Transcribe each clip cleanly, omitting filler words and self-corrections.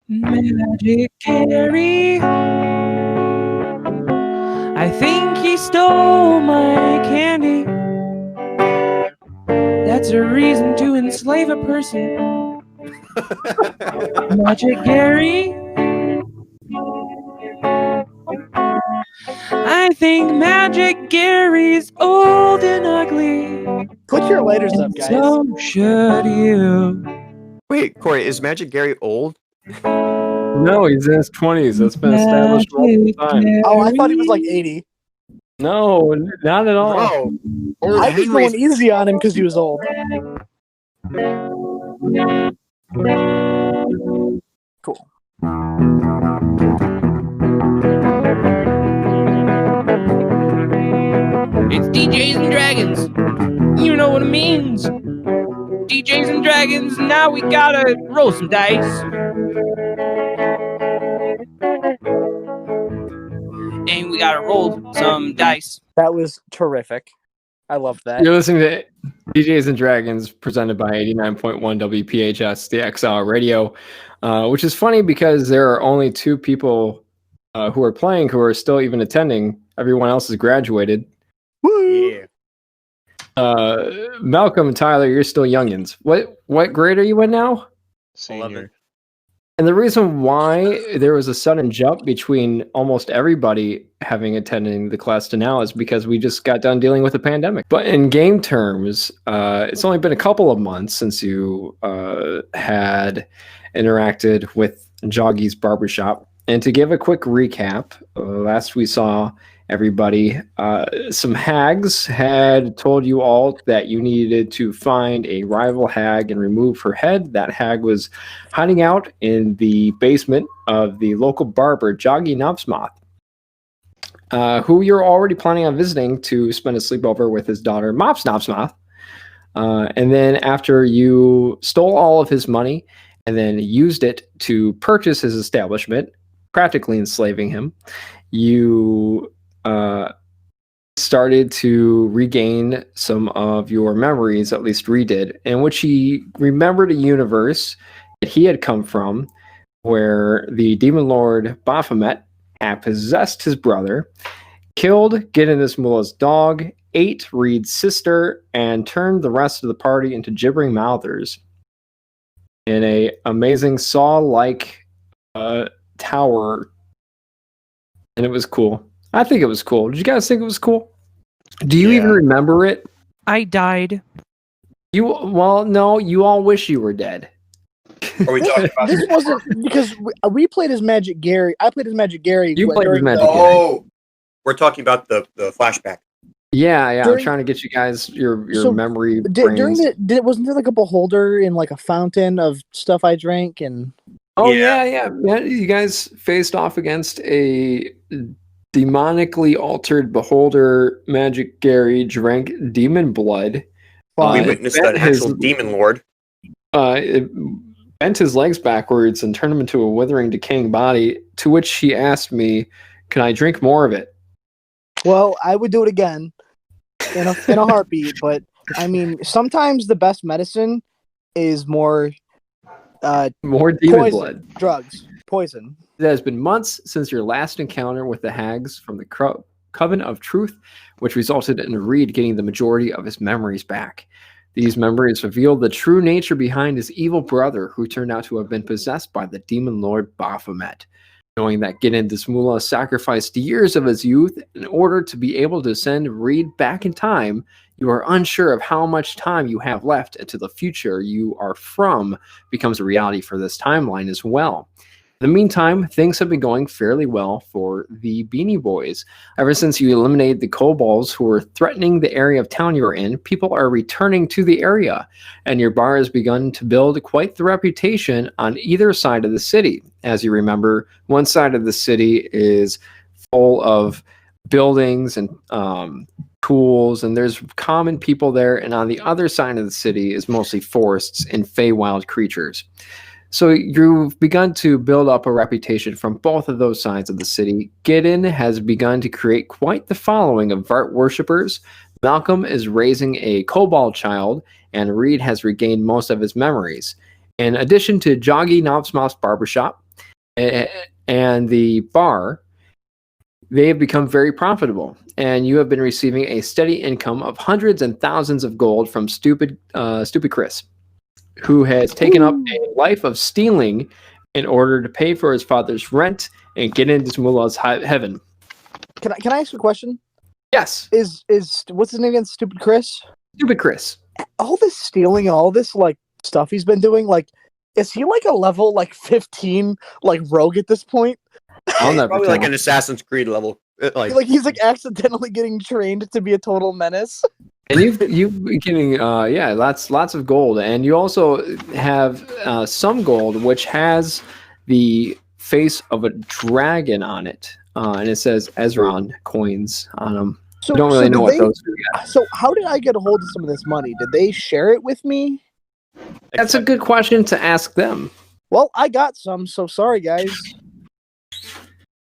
Magic Gary. I think he stole my candy. That's a reason to enslave a person. Magic Gary. I think Magic Gary's old and ugly. Put your lighters up, guys. So should you. Wait, Corey, is Magic Gary old? No, he's in his 20s. That's been established multiple times. Oh, I thought he was like 80. No, not at all. Bro, I was going easy on him because he was old. Cool. It's DJs and Dragons. You know what it means. DJs and Dragons, now we gotta roll some dice. And we gotta roll some dice. That was terrific. I loved that. You're listening to DJs and Dragons, presented by 89.1 WPHS, the XR radio, which is funny because there are only two people who are playing who are still even attending. Everyone else has graduated. Woo! Yeah. Malcolm and Tyler, you're still youngins. What grade are you in now? Senior. And the reason why there was a sudden jump between almost everybody having attending the class to now is because we just got done dealing with a pandemic. But in game terms, it's only been a couple of months since you had interacted with Joggy's Barbershop. And to give a quick recap, last we saw everybody, some hags had told you all that you needed to find a rival hag and remove her head. That hag was hiding out in the basement of the local barber, Joggy Knobsmoth, who you're already planning on visiting to spend a sleepover with his daughter, Mops Knobsmoth. And then after you stole all of his money and then used it to purchase his establishment, practically enslaving him, you started to regain some of your memories, at least Reed did, in which he remembered a universe that he had come from where the demon lord Baphomet had possessed his brother, killed Gidden Mulah's dog, ate Reed's sister, and turned the rest of the party into gibbering mouthers in a amazing saw-like tower. And it was cool. I think it was cool. Did you guys think it was cool? Do you even remember it? I died. Well, no, you all wish you were dead. Are we talking about This wasn't because we played as Magic Gary. I played as Magic Gary. You played as Magic Gary. Oh, we're talking about the flashback. Yeah. I'm trying to get you guys your memory. During wasn't there like a beholder in like a fountain of stuff I drank and. Oh yeah. You guys faced off against a demonically altered beholder. Magic Gary drank demon blood. We witnessed an actual demon lord. It bent his legs backwards and turned him into a withering, decaying body. To which he asked me, "Can I drink more of it?" Well, I would do it again in a heartbeat. But I mean, sometimes the best medicine is more demon blood, drugs, poison. It has been months since your last encounter with the hags from the Coven of Truth, which resulted in Reed getting the majority of his memories back. These memories revealed the true nature behind his evil brother, who turned out to have been possessed by the demon lord Baphomet. Knowing that Gidden Mulah sacrificed years of his youth in order to be able to send Reed back in time, you are unsure of how much time you have left until the future you are from becomes a reality for this timeline as well. In the meantime, things have been going fairly well for the Beanie Boys. Ever since you eliminated the kobolds who were threatening the area of town you were in, people are returning to the area, and your bar has begun to build quite the reputation on either side of the city. As you remember, one side of the city is full of buildings and tools, and there's common people there, and on the other side of the city is mostly forests and Feywild creatures. So you've begun to build up a reputation from both of those sides of the city. Gidden has begun to create quite the following of Vart worshippers. Malcolm is raising a kobold child, and Reed has regained most of his memories. In addition to Joggy Knobsmoth's Barbershop, and the bar, they have become very profitable, and you have been receiving a steady income of hundreds and thousands of gold from stupid Chris, who has taken up a life of stealing in order to pay for his father's rent and get into Mulah's heaven. Can I ask a question? Yes. Is what's his name again? Stupid Chris? Stupid Chris. All this stealing and all this like stuff he's been doing, like, is he like a level like 15 like rogue at this point? I'll never Probably tell. like an Assassin's Creed level. Like he's like accidentally getting trained to be a total menace. And you've been getting lots of gold, and you also have some gold which has the face of a dragon on it, and it says Ezron coins on them. So I don't really know what those are yet. So how did I get a hold of some of this money? Did they share it with me? That's a good question to ask them. Well, I got some, so sorry guys.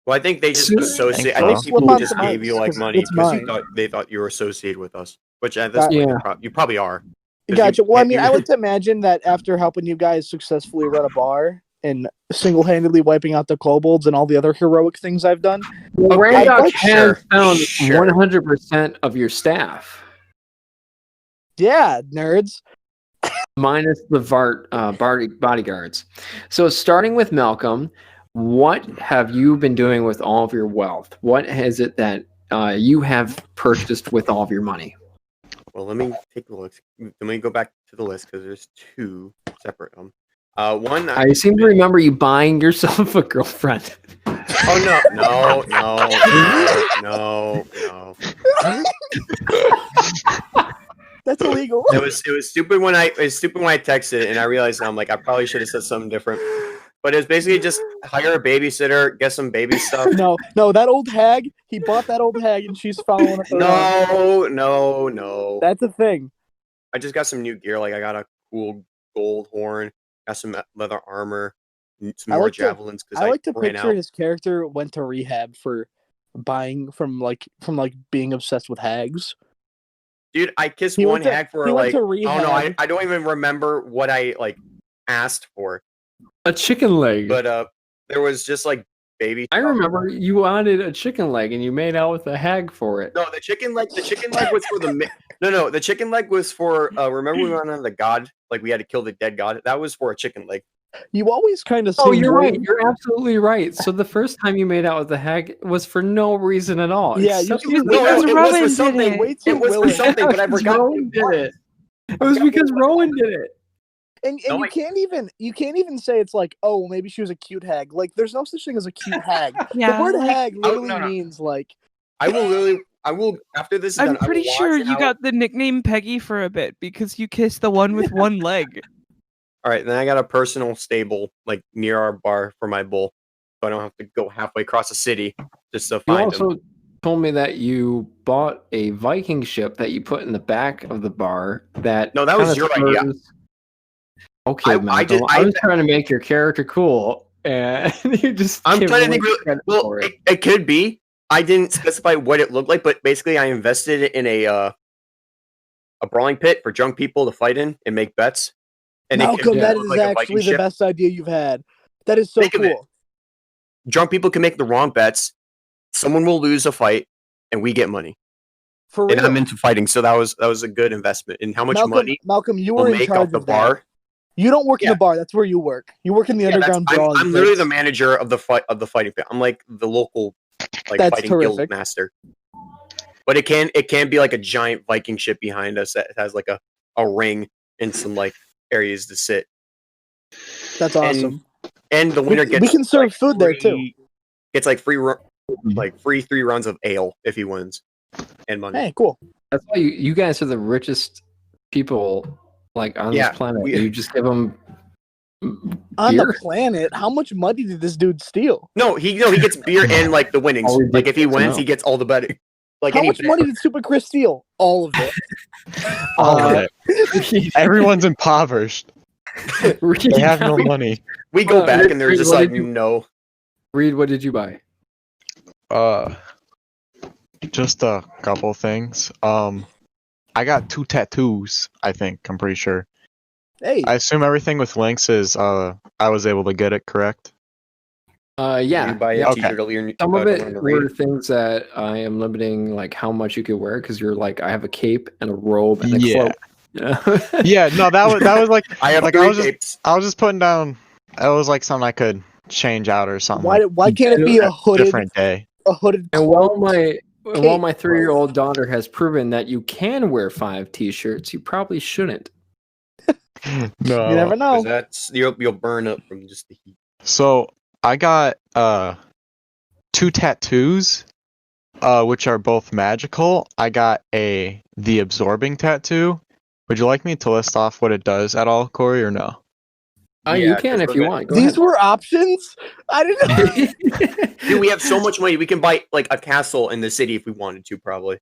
Well, I think they just associate. I Don't think people slip on just some gave you like ice, 'cause money it's because mine. they thought you were associated with us. Which at this point, Yeah. you probably are. 'Cause Gotcha. Well, I mean, you- I like to imagine that after helping you guys successfully run a bar and single-handedly wiping out the kobolds and all the other heroic things I've done. Well, Okay, Randock sure, has found sure. 100% of your staff, Yeah, nerds. minus the bodyguards. So starting with Malcolm, what have you been doing with all of your wealth? What is it that you have purchased with all of your money? Well, let me take a look. Let me go back to the list because there's two separate. One. I seem to remember you buying yourself a girlfriend. Oh no! That's illegal. It was stupid when I texted it, and I realized now I'm like I probably should have said something different. But it was basically just hire a babysitter, get some baby stuff. No, that old hag. He bought that old hag, and she's following us around. No. That's a thing. I just got some new gear. Like I got a cool gold horn, got some leather armor, some I more like to- javelins because I like to ran picture out. his character went to rehab for buying from being obsessed with hags. Dude, I kissed He one went to- hag for he went like to oh no, rehab. I don't even remember what I like asked for. A chicken leg. But there was just like baby. I stuff. remember you wanted a chicken leg and you made out with a hag for it. No, the chicken leg was for the no. The chicken leg was for. Remember we went on the god, like we had to kill the dead god. That was for a chicken leg. You always kind of. Oh, you're right. You're absolutely right. So the first time you made out with the hag was for no reason at all. Yeah, except you- No, Because it Rowan was for did something. it. Way too It was for willing. something, but I because forgot. Rowan did it. It was because Rowan did it. And No, you can't even say it's like, oh, maybe she was a cute hag. Like, there's no such thing as a cute hag. Yeah, The word like, hag literally no. means like. I will after this is I'm done, I will pretty sure watch you how- got the nickname Peggy for a bit because you kissed the one with one leg. All right, then I got a personal stable like near our bar for my bull, so I don't have to go halfway across the city just to You find also him. told me that you bought a Viking ship that you put in the back of the bar. That No, that was kinda your idea. serves- Okay, Malcolm. I was trying to make your character cool, and you just. I'm give trying to away think. credit Well, for it. it could be. I didn't specify what it looked like, but basically, I invested in a brawling pit for drunk people to fight in and make bets. And Malcolm, that look is like a Viking actually the ship. best idea you've had. That is so Think of it. cool. Drunk people can make the wrong bets. Someone will lose a fight, and we get money. For And real. I'm into fighting, so that was a good investment. And how much money Malcolm, you we'll were in make charge off the of that. bar? You don't work in Yeah. the bar. That's where you work. You work in the underground brawling. I'm literally pits. the manager of the fighting pit. I'm like the local That's fighting guild terrific. master. But it can be like a giant Viking ship behind us that has like a ring and some like areas to sit. That's awesome. And the winner gets we can serve like, food there too. Gets like free 3 runs of ale if he wins, and money. Hey, cool. That's why you guys are the richest people like on Yeah, this planet. we- You just give them On beer? the planet, how much money did this dude steal? No, he gets beer and like the winnings. All we Like if he did to wins, know. he gets all the betting. Like How any much bet. money did Super Chris steal? All of it. All of it. Everyone's impoverished. They have no money. We go Hold on, back Reed, and there's Reed, just what like did you- no. Reed, what did you buy? Just a couple things. I got 2 tattoos, I think. I'm pretty sure. Hey, I assume everything with links is I was able to get it correct. Yeah. You buy a yeah. Okay. t-shirt earlier. Some of around it the were raid. things that I am limiting, like how much you could wear, because you're like, I have a cape and a robe and a Yeah. cloak. Yeah. Yeah, no, that was like I have like three I was capes. just putting down. It was like something I could change out or something. Why can't it be a different day? hooded And cloak? while my cape, 3-year-old daughter has proven that you can wear 5 t-shirts, you probably shouldn't. No. You never know. Because that's you'll burn up from just the heat. So I got 2 tattoos, which are both magical. I got the absorbing tattoo. Would you like me to list off what it does at all, Corey, or no? You Yeah, can 'cause if we're you good. want. Go These were options. I didn't know. ahead. Dude, we have so much money. We can buy like a castle in the city if we wanted to, probably.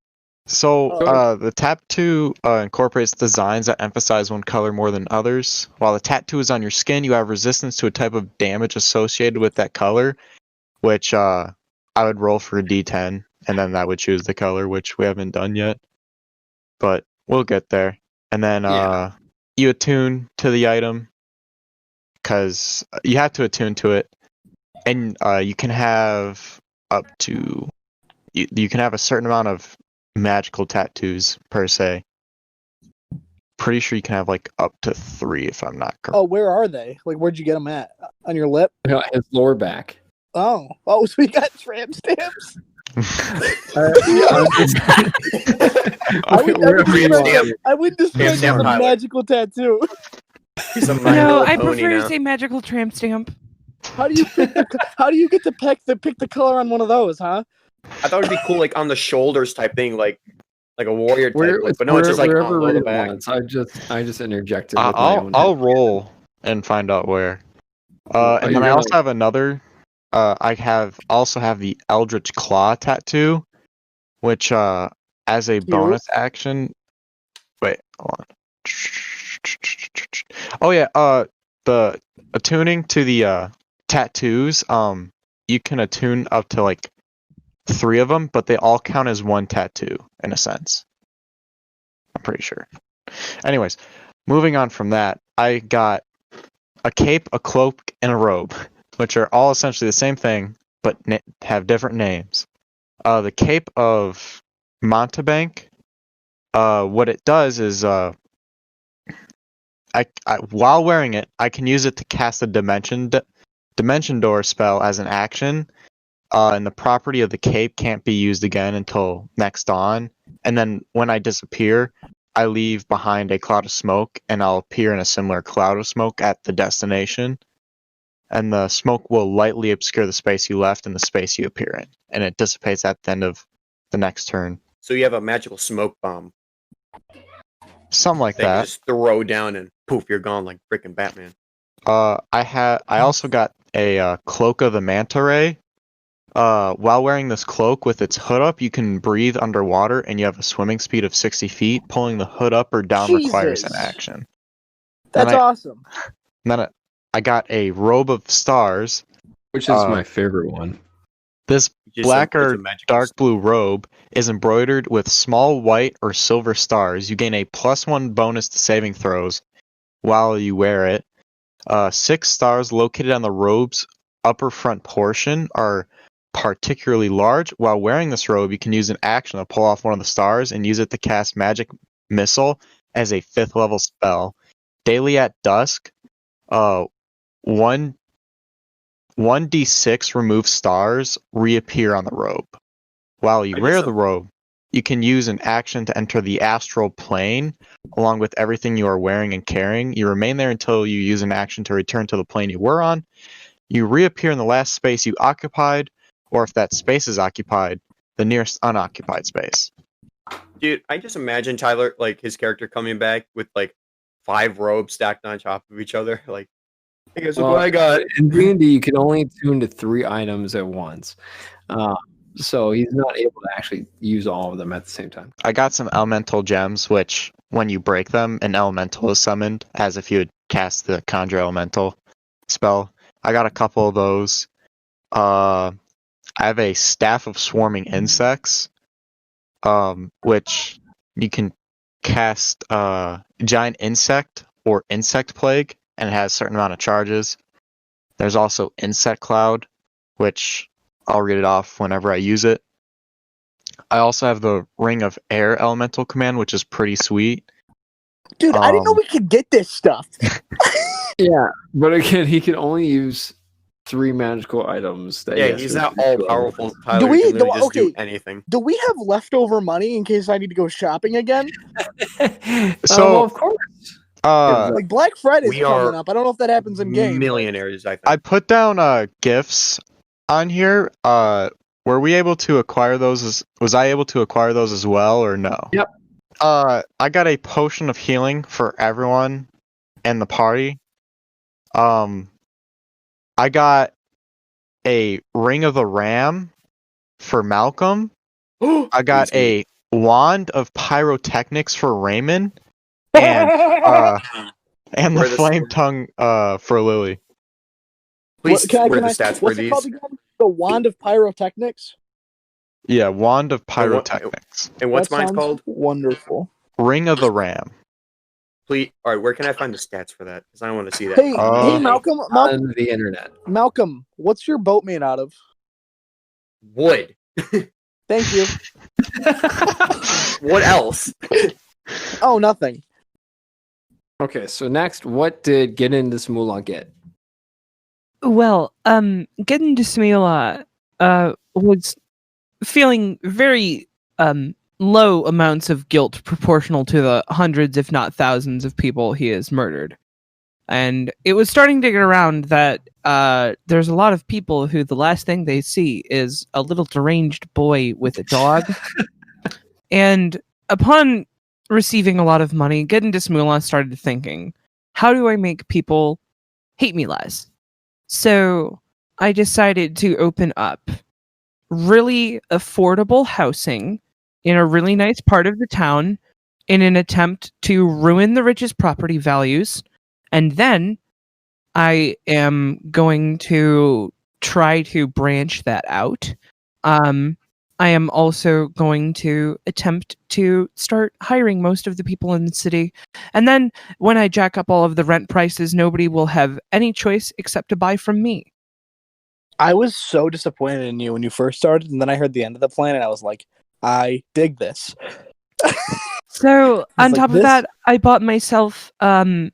So Oh. the tattoo incorporates designs that emphasize one color more than others. While the tattoo is on your skin, you have resistance to a type of damage associated with that color, which I would roll for a d10, and then that would choose the color, which we haven't done yet. But we'll get there. And then Yeah. you attune to the item, because you have to attune to it. And you can have up to... You can have a certain amount of magical tattoos per se. Pretty sure you can have like up to 3 if I'm not correct. Oh, where are they? Like, where'd you get them at? On your lip? His lower back. Oh, so we got tramp stamps. I wouldn't describe it as a Tyler. magical tattaoo. He's a My No, Little I Pony prefer now. to say magical tramp stamp. How do you pick how do you get to pick the color on one of those, huh? I thought it'd be cool, like on the shoulders type thing, like a warrior type look. But no, Where, it's just like wherever on Reed the back. wants. I just interjected with my own. I'll roll and find out where. And then I also have another. I also have the Eldritch Claw tattoo, which as a bonus action. Wait, hold on. Oh yeah, the attuning to the tattoos. You can attune up to like 3 of them, but they all count as one tattoo in a sense. I'm pretty sure. Anyways, moving on from that, I got a cape, a cloak, and a robe, which are all essentially the same thing, but have different names. The cape of Montebank, what it does is, while wearing it, I can use it to cast a Dimension Door spell as an action, and the property of the cape can't be used again until next dawn. And then when I disappear, I leave behind a cloud of smoke, and I'll appear in a similar cloud of smoke at the destination. And the smoke will lightly obscure the space you left and the space you appear in, and it dissipates at the end of the next turn. So you have a magical smoke bomb Something like that you that. just throw down and poof, you're gone like freaking Batman. I also got a Cloak of the Manta Ray. While wearing this cloak with its hood up, you can breathe underwater, and you have a swimming speed of 60 feet. Pulling the hood up or down requires an Jesus. action. That's awesome. Then I got a Robe of Stars. Which is my favorite one. This black or dark blue robe is embroidered with small white or silver stars. You gain a +1 bonus to saving throws while you wear it. 6 stars located on the robe's upper front portion are particularly large. While wearing this robe, you can use an action to pull off one of the stars and use it to cast Magic Missile as a 5th level spell. Daily at dusk, 1d6 removed stars reappear on the robe. While you wear the robe, you can use an action to enter the astral plane along with everything you are wearing and carrying. You remain there until you use an action to return to the plane you were on. You reappear in the last space you occupied, or if that space is occupied, the nearest unoccupied space. Dude, I just imagine Tyler, like his character coming back with like 5 robes stacked on top of each other. Like, hey guys, look what I got. In D&D, you can only tune to 3 items at once. So he's not able to actually use all of them at the same time. I got some elemental gems, which when you break them, an elemental is summoned, as if you would cast the Conjure Elemental spell. I got a couple of those. I have a Staff of Swarming Insects, which you can cast Giant Insect or Insect Plague, and it has a certain amount of charges. There's also Insect Cloud, which I'll read it off whenever I use it. I also have the Ring of Air Elemental Command, which is pretty sweet. Dude, I didn't know we could get this stuff. Yeah, but again, he can only use 3 magical items. That Yeah, he's not all powerful. Tyler, he can literally just do anything. Do we have leftover money in case I need to go shopping again? Well, of course. Like Black Friday's we coming are up. I don't know if that happens in game. Millionaires, I think. I put down gifts on here. Were we able to acquire those? Was I able to acquire those as well, or no? Yep. I got a potion of healing for everyone in the party. I got a Ring of the Ram for Malcolm. I got a Wand of Pyrotechnics for Raymond, and the Flame Tongue for Lily. Please, what are the stats for what's these? it called again? The Wand of Pyrotechnics? Yeah, Wand of Pyrotechnics. And what's That mine sounds called? Wonderful. Ring of the Ram. Please, all right, where can I find the stats for that? Because I don't want to see that. Hey, Malcolm, On the internet. Malcolm, what's your boat made out of? Wood. Thank you. What else? Oh, nothing. Okay, so next, what did Gidden this Mulah get? Well, getting to Mulah was feeling very low amounts of guilt proportional to the hundreds, if not thousands, of people he has murdered. And it was starting to get around that there's a lot of people who the last thing they see is a little deranged boy with a dog. And upon receiving a lot of money, Gidden Mulah started thinking, how do I make people hate me less? So I decided to open up really affordable housing in a really nice part of the town in an attempt to ruin the rich's property values. And then I am going to try to branch that out. I am also going to attempt to start hiring most of the people in the city. And then when I jack up all of the rent prices, nobody will have any choice except to buy from me. I was so disappointed in you when you first started, and then I heard the end of the plan, and I was like, I dig this. So on like, top of that, I bought myself some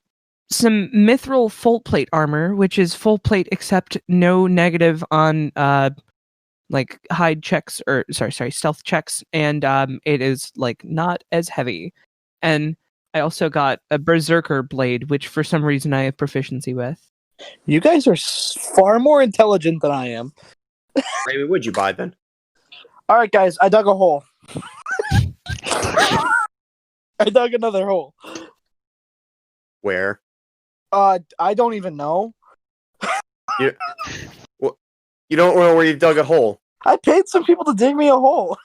mithril full plate armor, which is full plate except no negative on like hide checks or stealth checks, and it is like not as heavy. And I also got a berserker blade, which for some reason I have proficiency with. You guys are far more intelligent than I am. Raymond, what'd you buy then? All right, guys, I dug a hole. I dug another hole. Where? I don't even know. You don't know where you dug a hole. I paid some people to dig me a hole.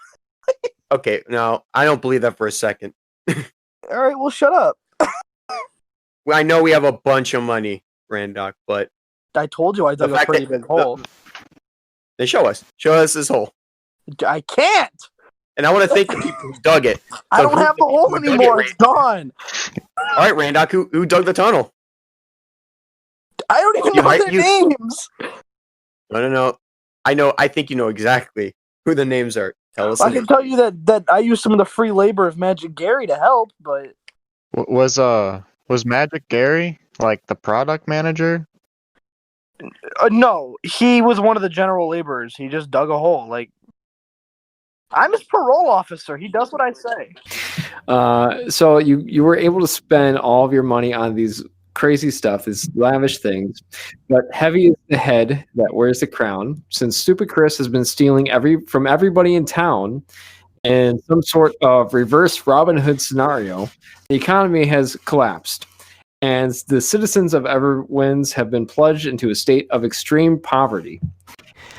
Okay, no, I don't believe that for a second. All right, well, shut up. Well, I know we have a bunch of money, Randock, but I told you I dug a pretty big hole. Then show us this hole. I can't. And I want to thank the people who dug it. I don't have the hole anymore. It's gone. All right, Randock, who dug the tunnel? I don't even know their names. No. I think you know exactly who the names are. Tell us. I can tell you that I used some of the free labor of Magic Gary to help, but was Magic Gary like the product manager? No, he was one of the general laborers. He just dug a hole. Like, I'm his parole officer. He does what I say. So you were able to spend all of your money on these crazy stuff, these lavish things, but heavy is the head that wears the crown. Since Stupid Chris has been stealing from everybody in town in some sort of reverse Robin Hood scenario, the economy has collapsed, and the citizens of Everwinds have been plunged into a state of extreme poverty.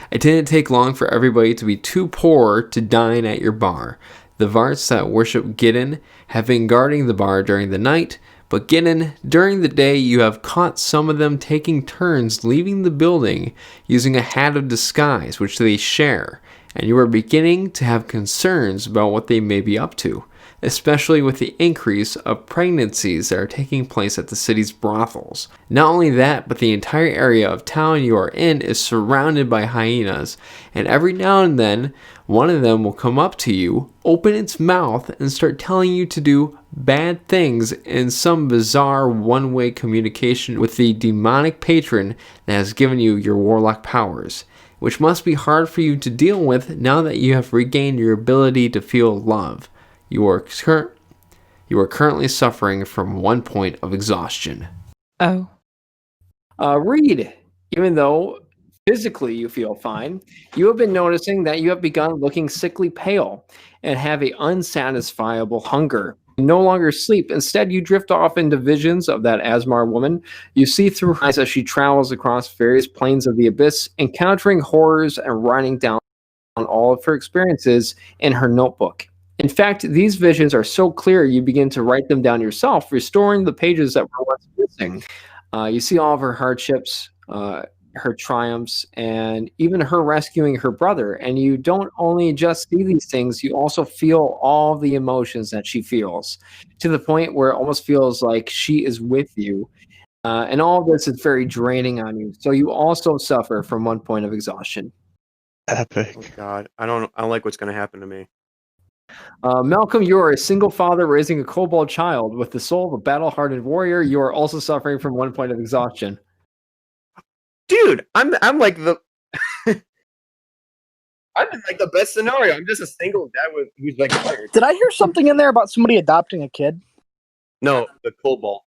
It didn't take long for everybody to be too poor to dine at your bar. The Varts that worship Gidden have been guarding the bar during the night, but Gidden, during the day you have caught some of them taking turns leaving the building using a hat of disguise which they share, and you are beginning to have concerns about what they may be up to. especially with the increase of pregnancies that are taking place at the city's brothels. Not only that, but the entire area of town you are in is surrounded by hyenas, and every now and then, one of them will come up to you, open its mouth, and start telling you to do bad things in some bizarre one-way communication with the demonic patron that has given you your warlock powers, which must be hard for you to deal with now that you have regained your ability to feel love. You are currently suffering from 1 point of exhaustion. Oh. Reed, even though physically you feel fine, you have been noticing that you have begun looking sickly pale and have an unsatisfiable hunger. You no longer sleep. Instead, you drift off into visions of that Asmar woman. You see through her eyes as she travels across various planes of the abyss, encountering horrors and writing down all of her experiences in her notebook. In fact, these visions are so clear you begin to write them down yourself, restoring the pages that were once missing. You see all of her hardships, her triumphs, and even her rescuing her brother. And you don't only just see these things, you also feel all the emotions that she feels, to the point where it almost feels like she is with you. And all of this is very draining on you. So you also suffer from 1 point of exhaustion. Epic. Oh God, I don't like what's going to happen to me. Malcolm, you are a single father raising a kobold child with the soul of a battle-hardened warrior. You are also suffering from 1 point of exhaustion. Dude, I'm like the I'm in like the best scenario. I'm just a single dad who's like tired. Did I hear something in there about somebody adopting a kid? No, the cobalt.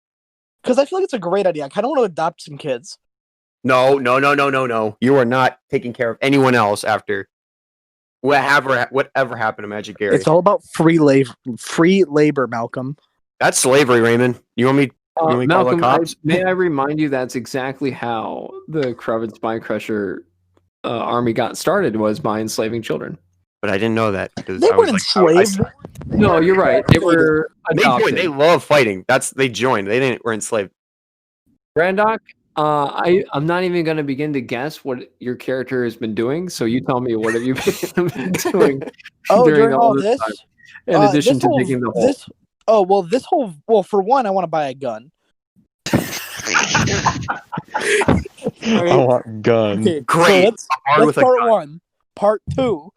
Because I feel like it's a great idea. I kind of want to adopt some kids. No. You are not taking care of anyone else after whatever happened to Magic Gary. It's all about free labor, Malcolm. That's slavery, Raymond. You want me to call the Malcolm, cops? may I remind you that's exactly how the Kraven Spine Crusher army got started, was by enslaving children. But I didn't know that because They I weren't was enslaved. No, you're right. They were adopted. They love fighting. They joined. They were enslaved. Randock, I'm not even going to begin to guess what your character has been doing. So you tell me, what have you been doing during all this? time, in addition to digging the hole? Well, for one, I want to buy a gun. I want gun. Okay, Great. So that's part one. Part two.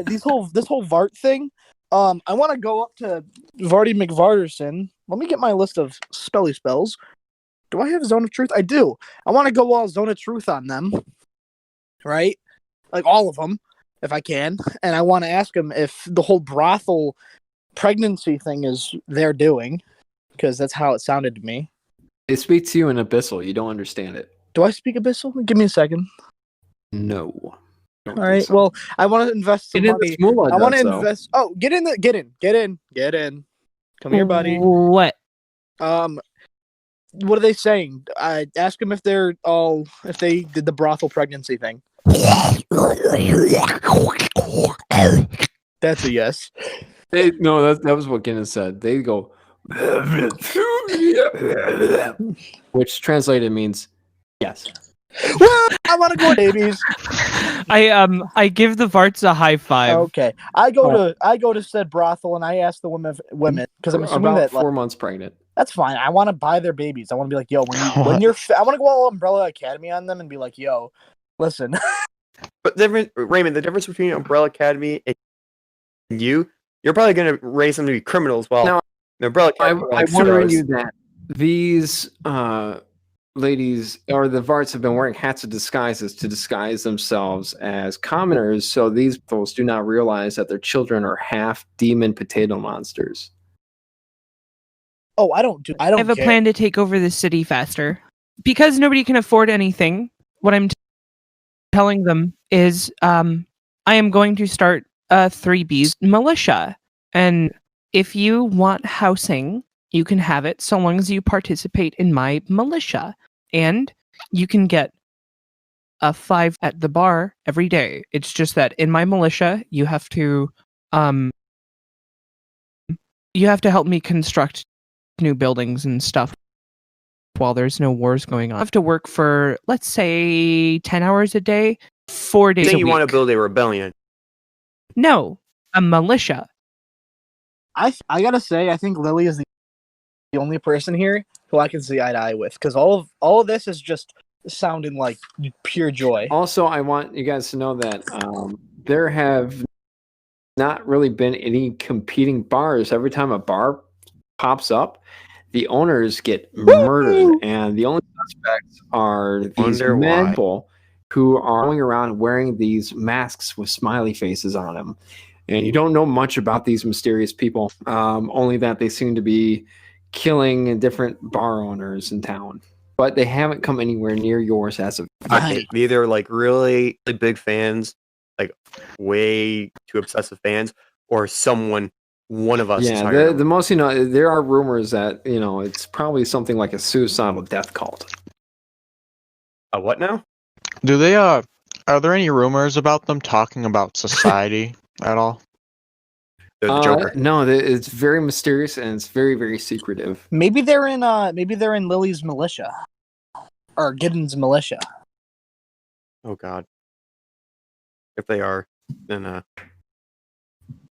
This whole Vart thing. I want to go up to Vardy McVarderson. Let me get my list of spelly spells. Do I have Zone of Truth? I do. I want to go all Zone of Truth on them. Right? Like all of them, if I can. And I want to ask them if the whole brothel pregnancy thing is they're doing. Because that's how it sounded to me. They speak to you in Abyssal. You don't understand it. Do I speak Abyssal? Give me a second. No. All right. So. Well, I want to invest some money. Mulah I want to invest. Oh, get in. Come here, buddy. What? What are they saying? I ask them if they did the brothel pregnancy thing. That's a yes. That was what Gidden said. They go, which translated means yes. Well, I want to go babies. I give the Varts a high five. Okay, I go to said brothel and I ask the women because I'm assuming about that 4 months pregnant. That's fine. I want to buy their babies. I want to be like, yo, when you're, I want to go all Umbrella Academy on them and be like, yo, listen. But Raymond, the difference between Umbrella Academy and you're probably going to raise them to be criminals. Well, now, the Umbrella Academy. I warn you that these ladies or the Varts have been wearing hats of disguises to disguise themselves as commoners, so these folks do not realize that their children are half demon potato monsters. Oh, I don't I have a plan to take over the city faster. Because nobody can afford anything, what I'm telling them is I am going to start a 3B's militia. And if you want housing, you can have it so long as you participate in my militia. And you can get a 5 at the bar every day. It's just that in my militia, you have to help me construct new buildings and stuff while there's no wars going on. I have to work for, let's say, 10 hours a day, 4 days a week. You want to build a rebellion? No, a militia. I gotta say, I think Lily is the only person here who I can see eye to eye with, because all of this is just sounding like pure joy. Also, I want you guys to know that there have not really been any competing bars. Every time a bar pops up, the owners get murdered, and the only suspects are these Wonder why. people who are going around wearing these masks with smiley faces on them. And you don't know much about these mysterious people, only that they seem to be killing different bar owners in town. But they haven't come anywhere near yours as of Right. Either like really big fans, like way too obsessive fans, or one of us is Yeah, hired. the most, there are rumors that, it's probably something like a suicidal death cult. What now? Do they are there any rumors about them talking about society at all? They're the Joker. No, it's very mysterious and it's very, very secretive. Maybe they're in Lily's militia, or Gidden's militia. Oh God. If they are, then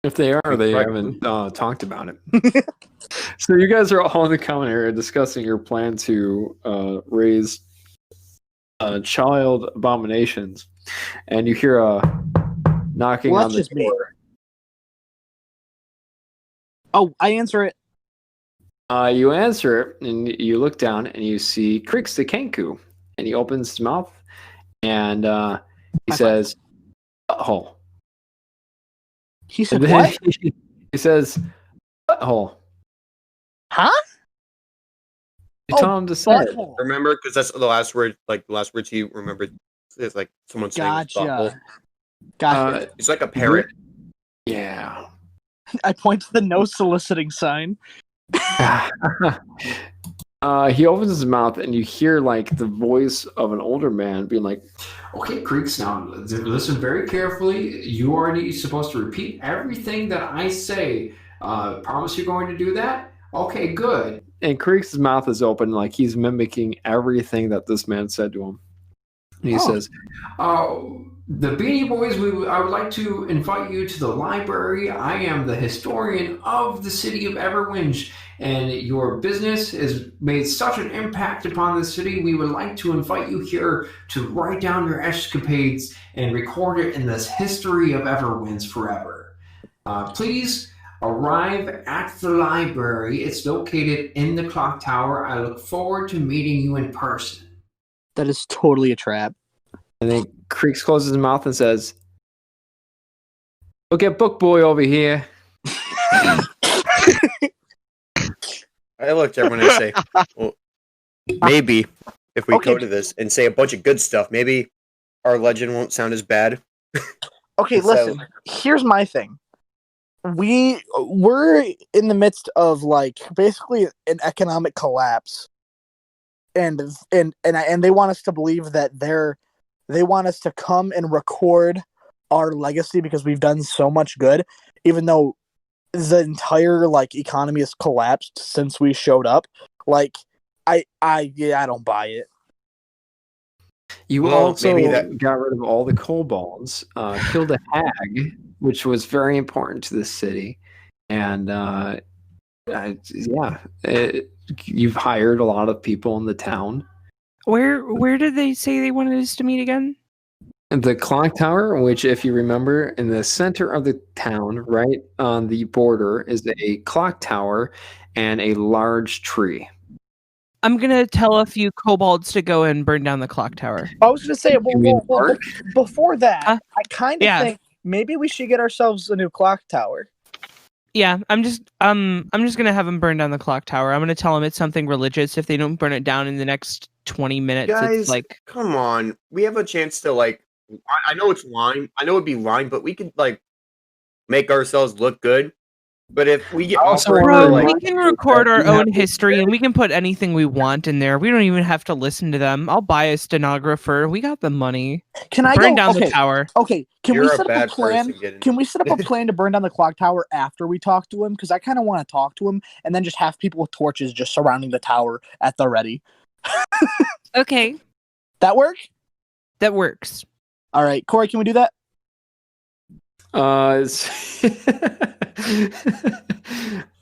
If they are, they Right. haven't talked about it. So you guys are all in the common area discussing your plan to raise child abominations, and you hear a knocking Well, on that's the just me. door. Oh, I answer it. You answer it, and you look down, and you see Krix the Kenku, and he opens his mouth, and he High five. says, "Butthole." He said And then what? he says, "Butthole." Huh? You Oh, tell him to say it. Butthole. remember, because that's the last word. Like the last words he remembered is like someone saying his butthole. Gotcha. It's like a parrot. Yeah. I point to the no soliciting sign. He opens his mouth, and you hear like the voice of an older man being like, "Okay, Creeks, now listen very carefully. You are supposed to repeat everything that I say. Promise you're going to do that? Okay, good." And Creeks' mouth is open, like he's mimicking everything that this man said to him. And he says, "The Beanie Boys, I would like to invite you to the library. I am the historian of the city of Everwinge, and your business has made such an impact upon the city. We would like to invite you here to write down your escapades and record it in this history of Everwinge forever. Please arrive at the library. It's located in the clock tower. I look forward to meeting you in person." That is totally a trap. And then Creeks closes his mouth and says, "Look at Book Boy over here." I looked at everyone and I say, well, maybe if we Okay. go to this and say a bunch of good stuff, maybe our legend won't sound as bad. Okay, So- listen. Here's my thing. We're in the midst of like basically an economic collapse, and they want us to believe that they want us to come and record our legacy because we've done so much good, even though the entire like economy has collapsed since we showed up. Like, I don't buy it. You Well, also maybe that- got rid of all the kobolds, killed a hag, which was very important to the city, and you've hired a lot of people in the town. Where did they say they wanted us to meet again? The clock tower, which, if you remember, in the center of the town, right on the border, is a clock tower and a large tree. I'm gonna tell a few kobolds to go and burn down the clock tower. I was gonna say, You mean well, Bart? before that, Huh? I kind of Yeah. think maybe we should get ourselves a new clock tower. Yeah, I'm just gonna have them burn down the clock tower. I'm gonna tell them it's something religious. If they don't burn it down in the next 20 minutes, Guys, it's like come on. We have a chance to like. I know it's lying. I know it'd be lying, but we could like make ourselves look good. But if we get Also, offered bro, to, like- we can record our you have own to- history and we can put anything we want in there. We don't even have to listen to them. I'll buy a stenographer. We got the money. Can I Burn go? down Okay, the tower. okay. Can you're we a set up a bad plan? person, Gidden. Can we set up a plan to burn down the clock tower after we talk to him? Because I kind of want to talk to him and then just have people with torches just surrounding the tower at the ready. Okay, That work? that works. All right, Corey, can we do that?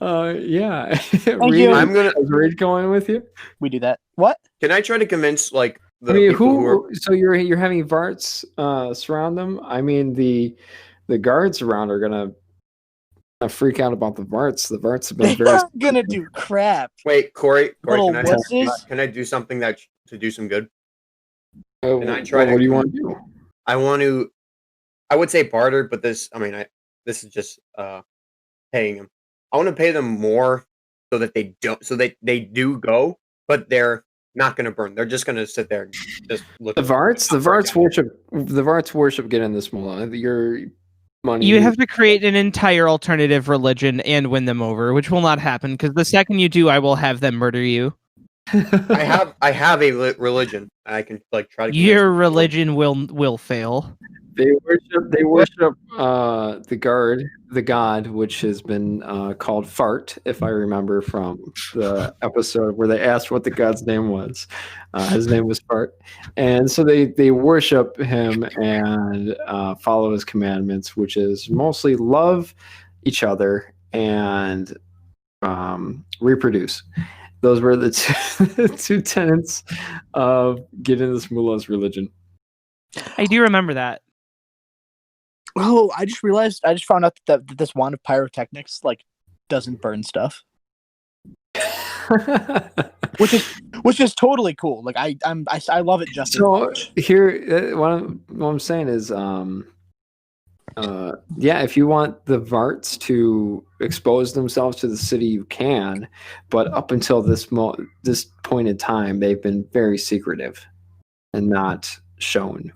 Yeah. you. I'm gonna. Is Reed going with you? We do that. What? Can I try to convince like the I mean, people who are? So you're having Varts surround them? I mean, the guards around are gonna freak out about the Varts. The Varts have been They're very. not gonna do crap. Wait, Corey, Little can wusses. I do something to do some good? Can I try what do you want to do? I want to. I would say barter, but this is just paying them. I want to pay them more so that they don't, so they do go, but they're not going to burn. They're just going to sit there and just look. The Varts worship get in this Mulah. Your money. You have to create an entire alternative religion and win them over, which will not happen because the second you do, I will have them murder you. I have a religion. I can like try to. Your religion will fail. They worship the god, which has been called Fart, if I remember from the episode where they asked what the god's name was. His name was Fart, and so they worship him and follow his commandments, which is mostly love each other and reproduce. Those were the two tenets of getting this Mulah's religion. I do remember that. Oh, I just found out that this wand of pyrotechnics like doesn't burn stuff, which is totally cool. Like I love it just as much. Here, what I'm saying is, yeah, if you want the Varts to expose themselves to the city, you can, but up until this point in time, they've been very secretive and not shown.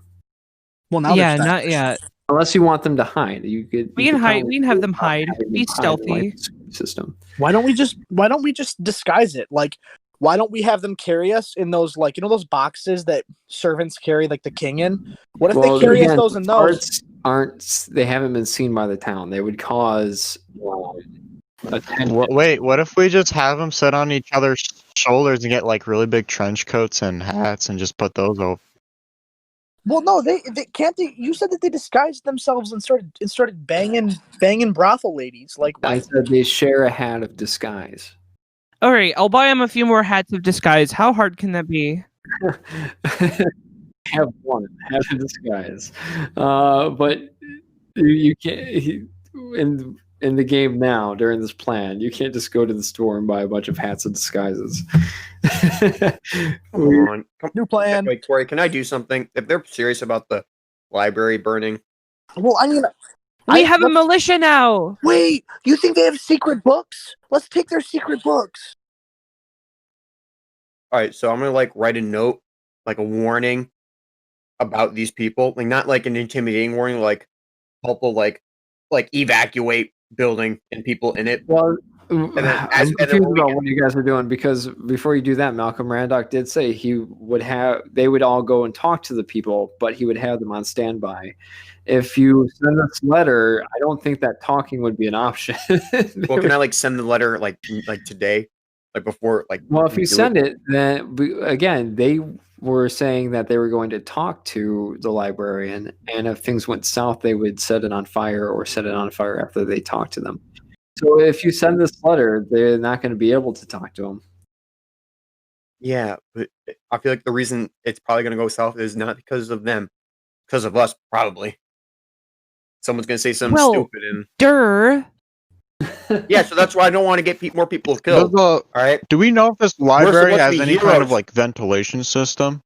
Well, now Yeah, not yet. Unless you want them to hide, we can hide. We can have them hide. Be stealthy. System. Why don't we just disguise it? Like, why don't we have them carry us in those, like, those boxes that servants carry like the king in? What if they carry us those in those? They haven't been seen by the town. They would cause attention. Wait, what if we just have them sit on each other's shoulders and get like really big trench coats and hats and just put those over? Well, no, they can't. You said that they disguised themselves and started banging brothel ladies. Like, I said, they share a hat of disguise. All right, I'll buy him a few more hats of disguise. How hard can that be? Have one hat of disguise, but you can't. In the game now, during this plan, you can't just go to the store and buy a bunch of hats and disguises. Come on. New plan. Wait, Tori, can I do something? If they're serious about the library burning. Well, I mean, we have a militia now. Wait, you think they have secret books? Let's take their secret books. All right, so I'm gonna like write a note, like a warning about these people, like not like an intimidating warning, like helpful, like evacuate building and people in it. Well, and then I'm confused about what you guys are doing, because before you do that, Malcolm Randock did say they would all go and talk to the people, but he would have them on standby. If you send this letter, I don't think that talking would be an option. Well, can I like send the letter like today, like before, like? Well, if you send it, then again, they were saying that they were going to talk to the librarian, and if things went south, they would set it on fire or set it on fire after they talked to them. So if you send this letter, they're not going to be able to talk to them. Yeah, but I feel like the reason it's probably going to go south is not because of them, because of us, probably. Someone's going to say something stupid. Yeah, so that's why I don't want to get more people killed. All right. Do we know if this library has any kind of like ventilation system?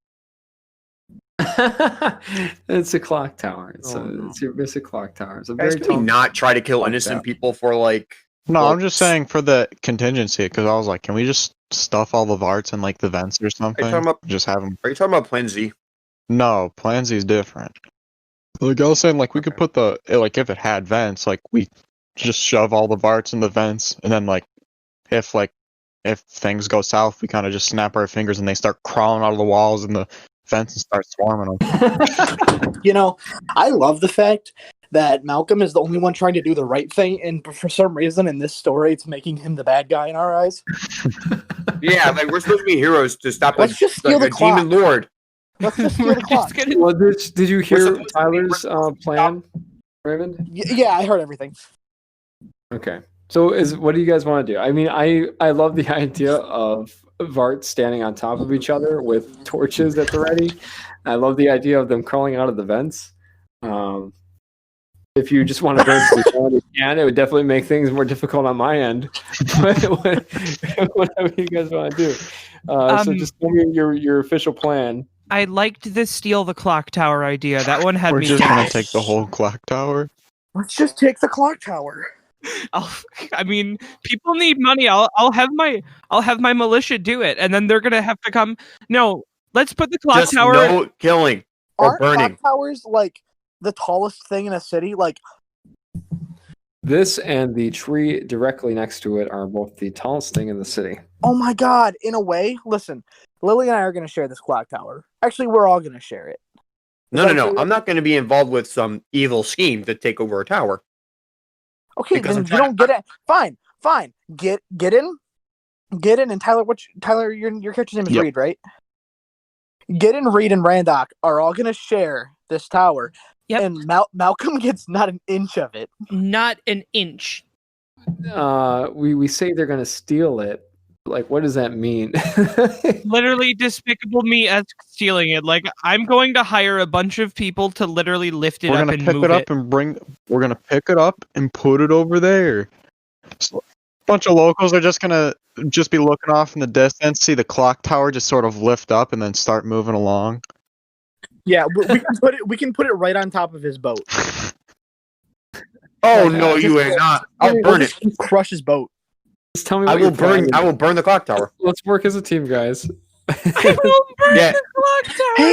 It's a clock tower. It's a clock tower. It's a very tall. Not try to kill innocent people for like. No, I'm just saying for the contingency, because I was like, can we just stuff all the Varts in like the vents or something? Just have them. Are you talking about Plan Z? No, Plan Z is different. Like I was saying, like we could put like if it had vents, like we just shove all the Varts in the vents, and then like if things go south, we kind of just snap our fingers and they start crawling out of the walls and the vents and start swarming them. I love the fact that Malcolm is the only one trying to do the right thing, and for some reason in this story, it's making him the bad guy in our eyes. Yeah, like we're supposed to be heroes to stop Let's just steal the clock. Demon Lord. Let's just steal the clock. Well, did you hear Tyler's plan, Raymond? Yeah, I heard everything. Okay. So what do you guys want to do? I mean, I love the idea of Vart standing on top of each other with torches at the ready. I love the idea of them crawling out of the vents. If you just want to burn some down, you can. It would definitely make things more difficult on my end. But whatever you guys want to do. So just tell me your official plan. I liked the steal the clock tower idea. That one had We're me. just gonna take the whole clock tower. Let's just take the clock tower. I mean, people need money. I'll have my militia do it, and then they're gonna have to come. No, let's put the clock Just tower. no killing or Aren't burning. clock towers like the tallest thing in a city? Like, This and the tree directly next to it are both the tallest thing in the city. oh my god! In a way, listen, Lily and I are going to share this clock tower. Actually, we're all going to share it. No. I'm not going to be involved with some evil scheme to take over a tower. Okay, Because then I'm you don't get it. Fine. Get in, and Tyler. Tyler? Your character's name is Yep. Reed, right? Gidden, Reed, and Randock are all going to share this tower. Yep. And Malcolm gets not an inch of it. Not an inch. We say they're gonna steal it. Like, what does that mean? Literally despicable me as stealing it. Like, I'm going to hire a bunch of people to literally lift it We're up gonna and pick move it up and bring. We're gonna pick it up and put it over there. So, a bunch of locals are just gonna be looking off in the distance, see the clock tower just sort of lift up and then start moving along. Yeah, we can put it right on top of his boat. Oh no, you ain't not. I'll burn it. Crush his boat. Just tell me. I What will your plan burn. is. I will burn the clock tower. Let's work as a team, guys. I will burn Yeah. the clock tower.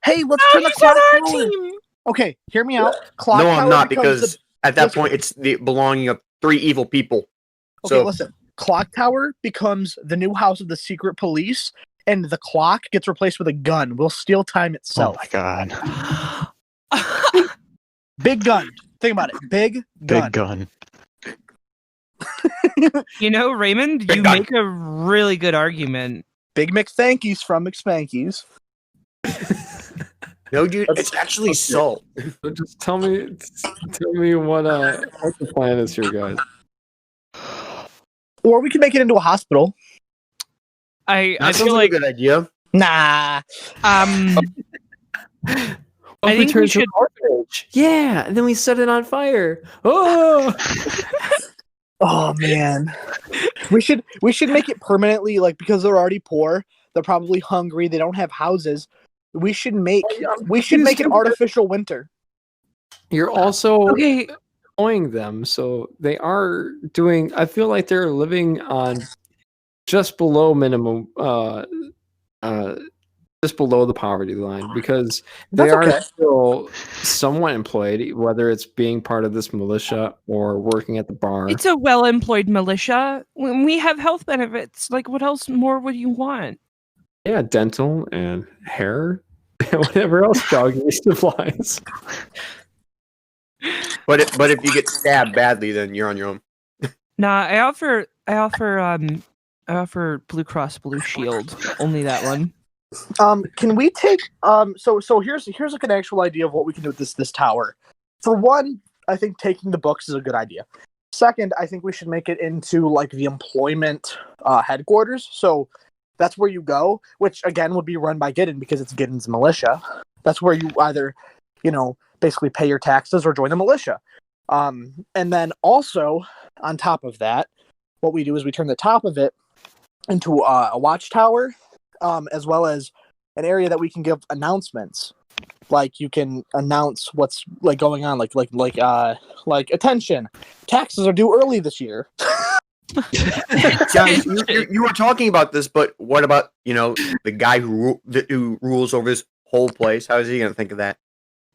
Hey, let's Now turn the he's clock on our tower. team. Okay, hear me out. Clock No, tower I'm not becomes because the- at that listen. point it's the belonging of 3 evil people. Okay, So listen. Clock tower becomes the new house of the secret police, and the clock gets replaced with a gun. We'll steal time Oh itself. my god. Big gun. Think about it. Big gun. Big gun. You know, Raymond, Big you gun. make a really good argument. Big McThankies from McSpankies. no, dude, it's actually salt. So just tell me what the plan is here, guys. Or we can make it into a hospital. I That sounds feel like like a good idea. Nah. I I think we should. orphanage. Yeah, and then we set it on fire. Oh, Oh man. We should make it permanently, like, because they're already poor, they're probably hungry, they don't have houses. We should make it artificial winter. you're also Okay, employing them, so they are doing. I feel like they're living on just below minimum, just below the poverty line, because they That's are okay. still somewhat employed, whether it's being part of this militia or working at the bar. it's a well-employed militia. When we have health benefits, like what else more would you want? Yeah, dental and hair, and whatever else doggy supplies. But if you get stabbed badly, then you're on your own. Nah, I offer Blue Cross Blue Shield. Only that one. Can we take so here's like an actual idea of what we can do with this tower. For one, I think taking the books is a good idea. Second, I think we should make it into like the employment headquarters. So that's where you go, which again would be run by Gidden because it's Gidden's militia. That's where you either, basically pay your taxes or join the militia. And then also on top of that, what we do is we turn the top of it into a watchtower. As well as an area that we can give announcements, like you can announce what's like going on, like attention, taxes are due early this year. Yeah, you were talking about this, but what about the guy who rules over this whole place? How is he gonna think of that?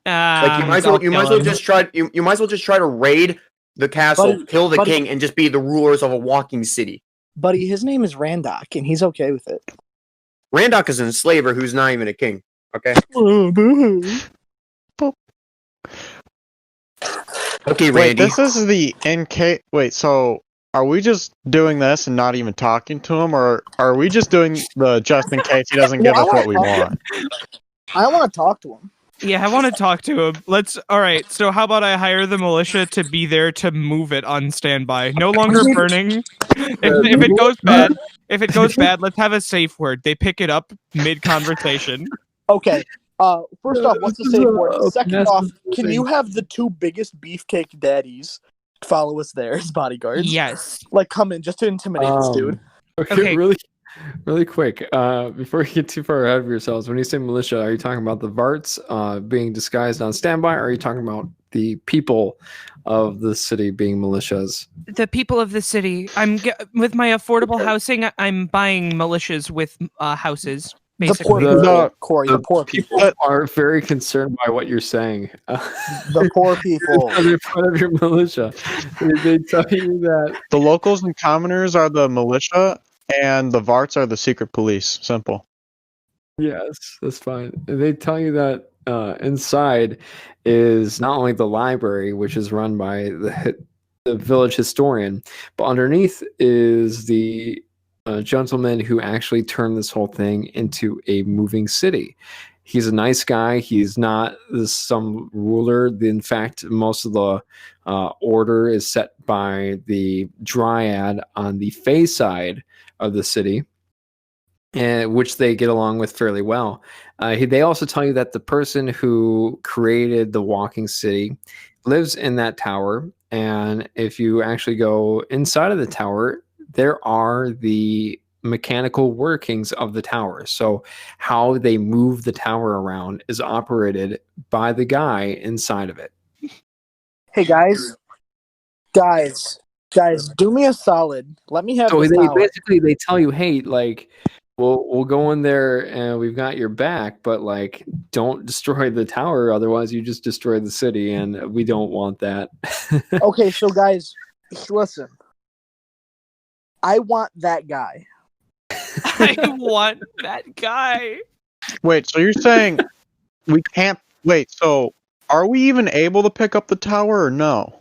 Like you might as well just try to raid the castle, kill the king, and just be the rulers of a walking city. Buddy, his name is Randock, and he's okay with it. Randock is an enslaver who's not even a king. Okay. Okay, Wait, Randy. this is the NK. Wait, so are we just doing this and not even talking to him, or are we just doing the just in case he doesn't give us what we want? I want to talk to him. Yeah, I want to talk to him. All right, so how about I hire the militia to be there to move it on standby? No longer burning. If it goes bad, let's have a safe word. They pick it up mid-conversation. Okay. First off, what's the safe word? Second off, can you thing. have the 2 biggest beefcake daddies follow us there as bodyguards? Yes. Like, come in just to intimidate this dude. Okay. Really quick, before you get too far ahead of yourselves, when you say militia, are you talking about the Varts being disguised on standby, or are you talking about the people of the city being militias? The people of the city. With my affordable housing, I'm buying militias with houses. The Basically, poor people, The- Corey, the poor people. People are very concerned by what you're saying. The poor people. They're part of your militia. They tell you that. The locals and commoners are the militia, and the Varts are the secret police. Simple. Yes, that's fine. They tell you that inside is not only the library, which is run by the village historian, but underneath is the gentleman who actually turned this whole thing into a moving city. He's a nice guy. He's not some ruler. In fact, most of the order is set by the Dryad on the Fey side of the city, and which they get along with fairly well. They also tell you that the person who created the walking city lives in that tower, and if you actually go inside of the tower, there are the mechanical workings of the tower. So how they move the tower around is operated by the guy inside of it. Hey, guys, do me a solid. Let me have So this they tower. basically they tell you, hey, like we'll go in there and we've got your back, but like don't destroy the tower, otherwise you just destroy the city, and we don't want that. Okay, so guys, listen. I want that guy. I want that guy. Wait, so you're saying we can't wait, so are we even able to pick up the tower or no?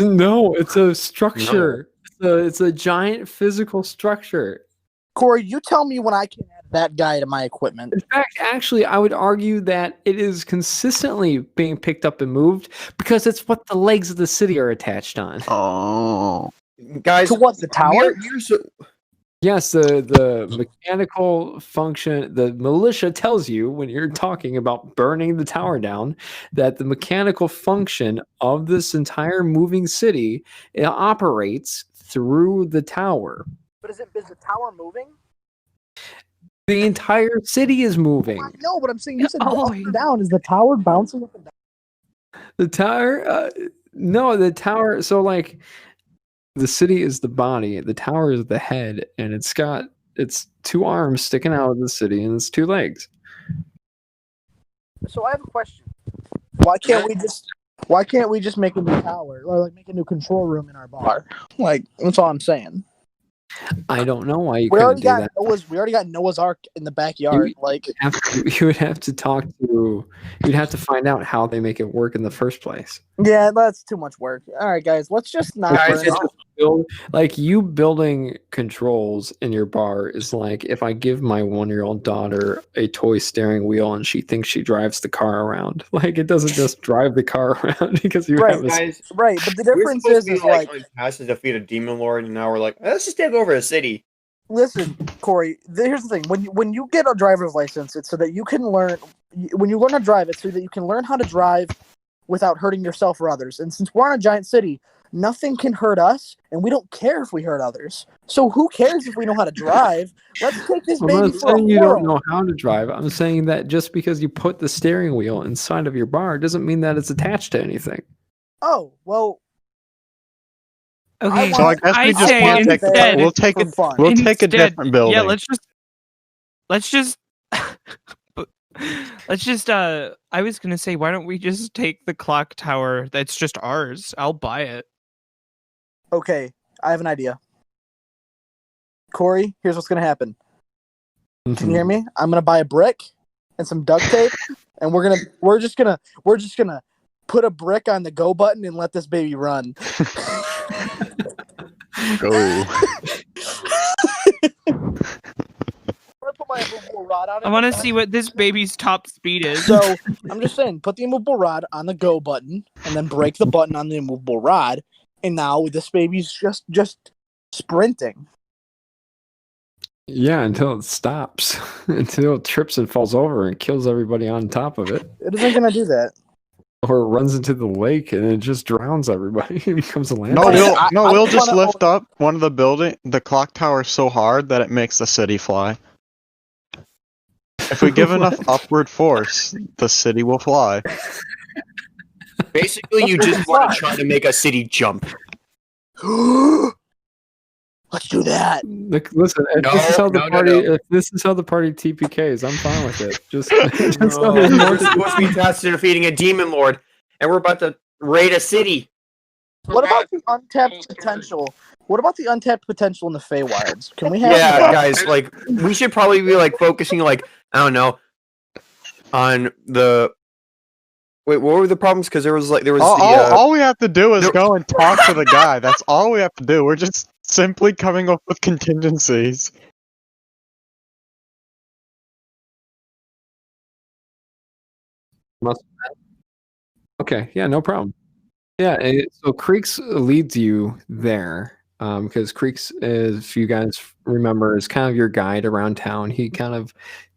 No, it's a structure. It's a giant physical structure. Corey, you tell me when I can add that guy to my equipment. In fact, actually, I would argue that it is consistently being picked up and moved because it's what the legs of the city are attached on. Oh. Guys, To what, the tower? Yes, the mechanical function, the militia tells you when you're talking about burning the tower down that the mechanical function of this entire moving city, it operates through the tower. But is the tower moving? The entire city is moving. No, but I'm saying you said Oh, up and down. Is the tower bouncing up and down? The tower, no, the tower. So like, the city is the body, the tower is the head, and it's got its 2 arms sticking out of the city and its 2 legs. So I have a question. Why can't we just make a new tower or like make a new control room in our bar? Like that's all I'm saying. I don't know why you We couldn't already do got that. we already got Noah's Ark in the backyard. Like You would have to talk to. You'd have to find out how they make it work in the first place. yeah, that's too much work. All right, guys, let's just not Guys, burn it's out. Like you building controls in your bar is like if I give my 1-year-old daughter a toy steering wheel and she thinks she drives the car around. Like it doesn't just drive the car around because you Right, have a guys, Right, but the we're difference supposed to is be like like on task to defeat a demon lord, and now we're like, let's just take over a city. listen, Corey. Here's the thing: when you get a driver's license, it's so that you can learn. When you learn to drive, it's so that you can learn how to drive without hurting yourself or others. And since we're in a giant city, nothing can hurt us, and we don't care if we hurt others. So who cares if we know how to drive? Let's take this I'm baby not for a saying you don't whirl. know how to drive. I'm saying that just because you put the steering wheel inside of your bar doesn't mean that it's attached to anything. Oh well. Okay, So I guess we just say can't take instead, we'll take for it fun. we'll take a Instead, different building. Yeah, let's just I was gonna say, why don't we just take the clock tower that's just ours? I'll buy it. Okay, I have an idea. Corey, here's what's gonna happen. Can you hear me? I'm gonna buy a brick and some duct tape, and we're just gonna put a brick on the go button and let this baby run. Go. I'm gonna put my immovable rod on it. I want to see what this baby's top speed is. So I'm just saying, put the immovable rod on the go button, and then break the button on the immovable rod, and now this baby's just sprinting. Yeah, until it stops, until it trips and falls over and kills everybody on top of it, It isn't gonna do that. or it runs into the lake and it just drowns everybody. It becomes a land. No, I we'll just wanna lift up one of the clock tower so hard that it makes the city fly. If we give enough upward force, the city will fly. Basically, you just want to try to make a city jump. Let's do that. Look, listen, if this is how the if this is how the party TPKs, I'm fine with it. Just We're supposed to be tasked to defeating a demon lord, and we're about to raid a city. What about the untapped potential? What about the untapped potential in the Feywilds? Can we have? Yeah, guys, like we should probably be like focusing, like I don't know, on the. Wait, what were the problems? Because there was all we have to do is go and talk to the guy. That's all we have to do. We're just simply coming up with contingencies. Okay, yeah, no problem. Yeah, so Creeks leads you there because Creeks, if you guys remember, is kind of your guide around town. He kind of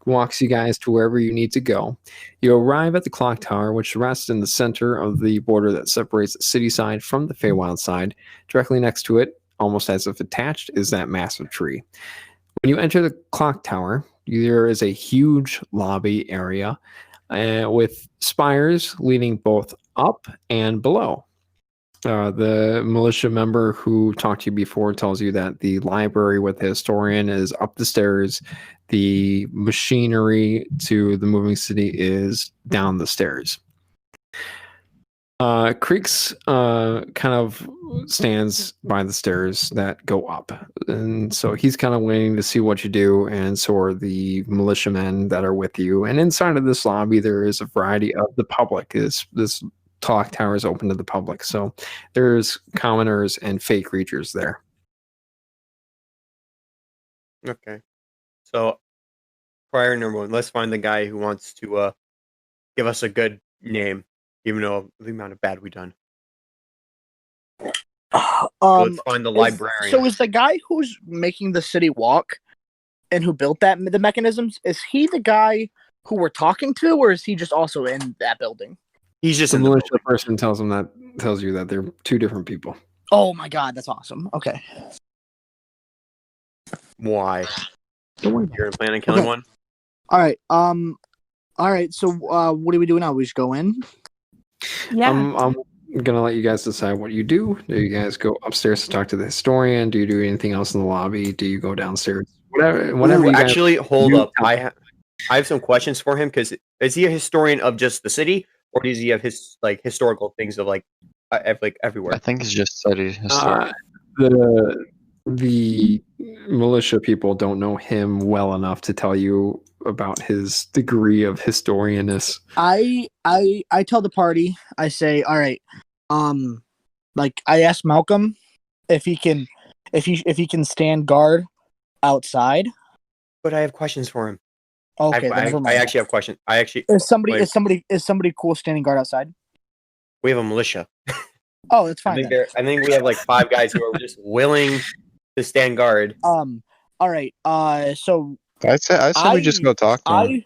walks you guys to wherever you need to go. You arrive at the clock tower, which rests in the center of the border that separates the city side from the Feywild side. Directly next to it, almost as if attached, is that massive tree. When you enter the clock tower, there is a huge lobby area with spires leading both up and below. The militia member who talked to you before tells you that the library with the historian is up the stairs. The machinery to the moving city is down the stairs. Creeks kind of stands by the stairs that go up, and so he's kind of waiting to see what you do, and so are the militiamen that are with you. And inside of this lobby, there is a variety of the public. This clock tower is open to the public, so there's commoners and fey creatures there. Okay. So, prior number one, let's find the guy who wants to give us a good name, even though the amount of bad we've done. Let's find the librarian. So is the guy who's making the city walk and who built the mechanisms, is he the guy who we're talking to, or is he just also in that building? He's just the in militia the person tells you that they're two different people. Oh my god, that's awesome. Okay. Why? You're planning on killing one? Alright, alright, so what do we do now? We just go in? Yeah. I'm gonna let you guys decide what you do. Do you guys go upstairs to talk to the historian? Do you do anything else in the lobby? Do you go downstairs? Whatever. Ooh, you guys actually, hold do. up. I have some questions for him, because is he a historian of just the city, or does he have his historical things of everywhere? I think it's just studied history. The militia people don't know him well enough to tell you about his degree of historianness. I tell the party, I say, all right, I asked Malcolm if he can stand guard outside. But I have questions for him. Okay, I actually have questions. is somebody cool standing guard outside? We have a militia. Oh, that's fine. I think we have 5 guys who are just willing to stand guard. All right. So I say we just go talk to him.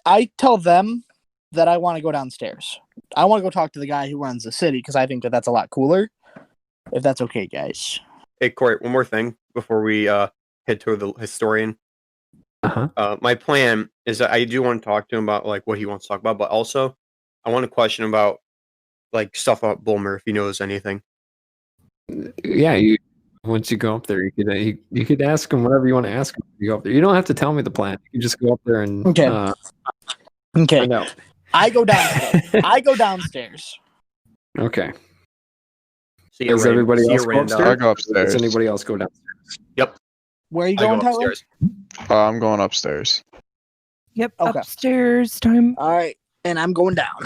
I tell them that I want to go downstairs. I want to go talk to the guy who runs the city, because I think that's a lot cooler. If that's okay, guys. Hey, Corey, one more thing before we head to the historian. My plan is that I do want to talk to him about what he wants to talk about, but also I want to question about stuff about Bulmer, if he knows anything. Yeah, once you go up there, you could ask him whatever you want to ask him. You go up there. You don't have to tell me the plan. You can just go up there and okay. Find out. I go downstairs. Okay. See Does everybody else go upstairs? I go upstairs. Does anybody else go downstairs? Yep. Where are you going, Tyler? Upstairs. I'm going upstairs. Yep. Okay. Upstairs time. All right, and I'm going down.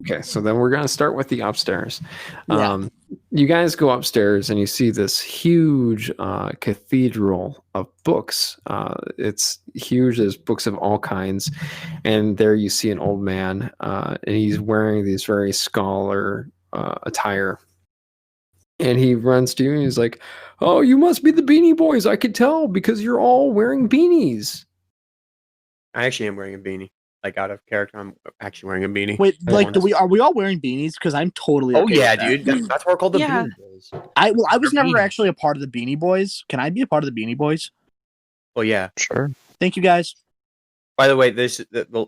Okay, so then we're gonna start with the upstairs. Yeah. You guys go upstairs and you see this huge cathedral of books. It's huge. There's books of all kinds, and there you see an old man, and he's wearing these very scholar attire. And he runs to you and he's like, "Oh, you must be the Beanie Boys. I could tell because you're all wearing beanies." I actually am wearing a beanie. Like out of character, I'm actually wearing a beanie. Wait, I like, want are we all wearing beanies? Because I'm totally. Oh okay yeah, with that. dude. That's why we're called the Yeah. Beanie Boys. I was They're never beanies. actually a part of the Beanie Boys. Can I be a part of the Beanie Boys? Well, yeah. Sure. Thank you, guys. By the way, I feel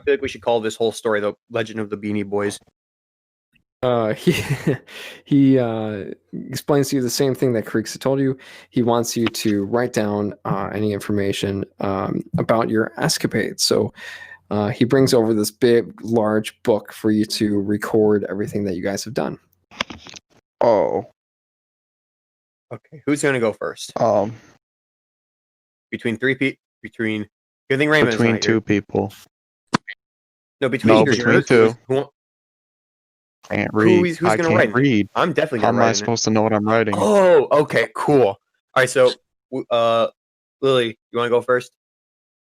like we should call this whole story the Legend of the Beanie Boys. He explains to you the same thing that Creeks had told you. He wants you to write down any information about your escapades. So he brings over this big, large book for you to record everything that you guys have done. Oh. Okay, who's gonna go first? Between Good thing Raymond's not two here. people. No, between No, your between jerks, two. who- Can't read. Who's I gonna can't write? read. I'm definitely How gonna am I write in it. supposed to know what I'm writing? Oh, okay, cool. All right, so Lily, you want to go first,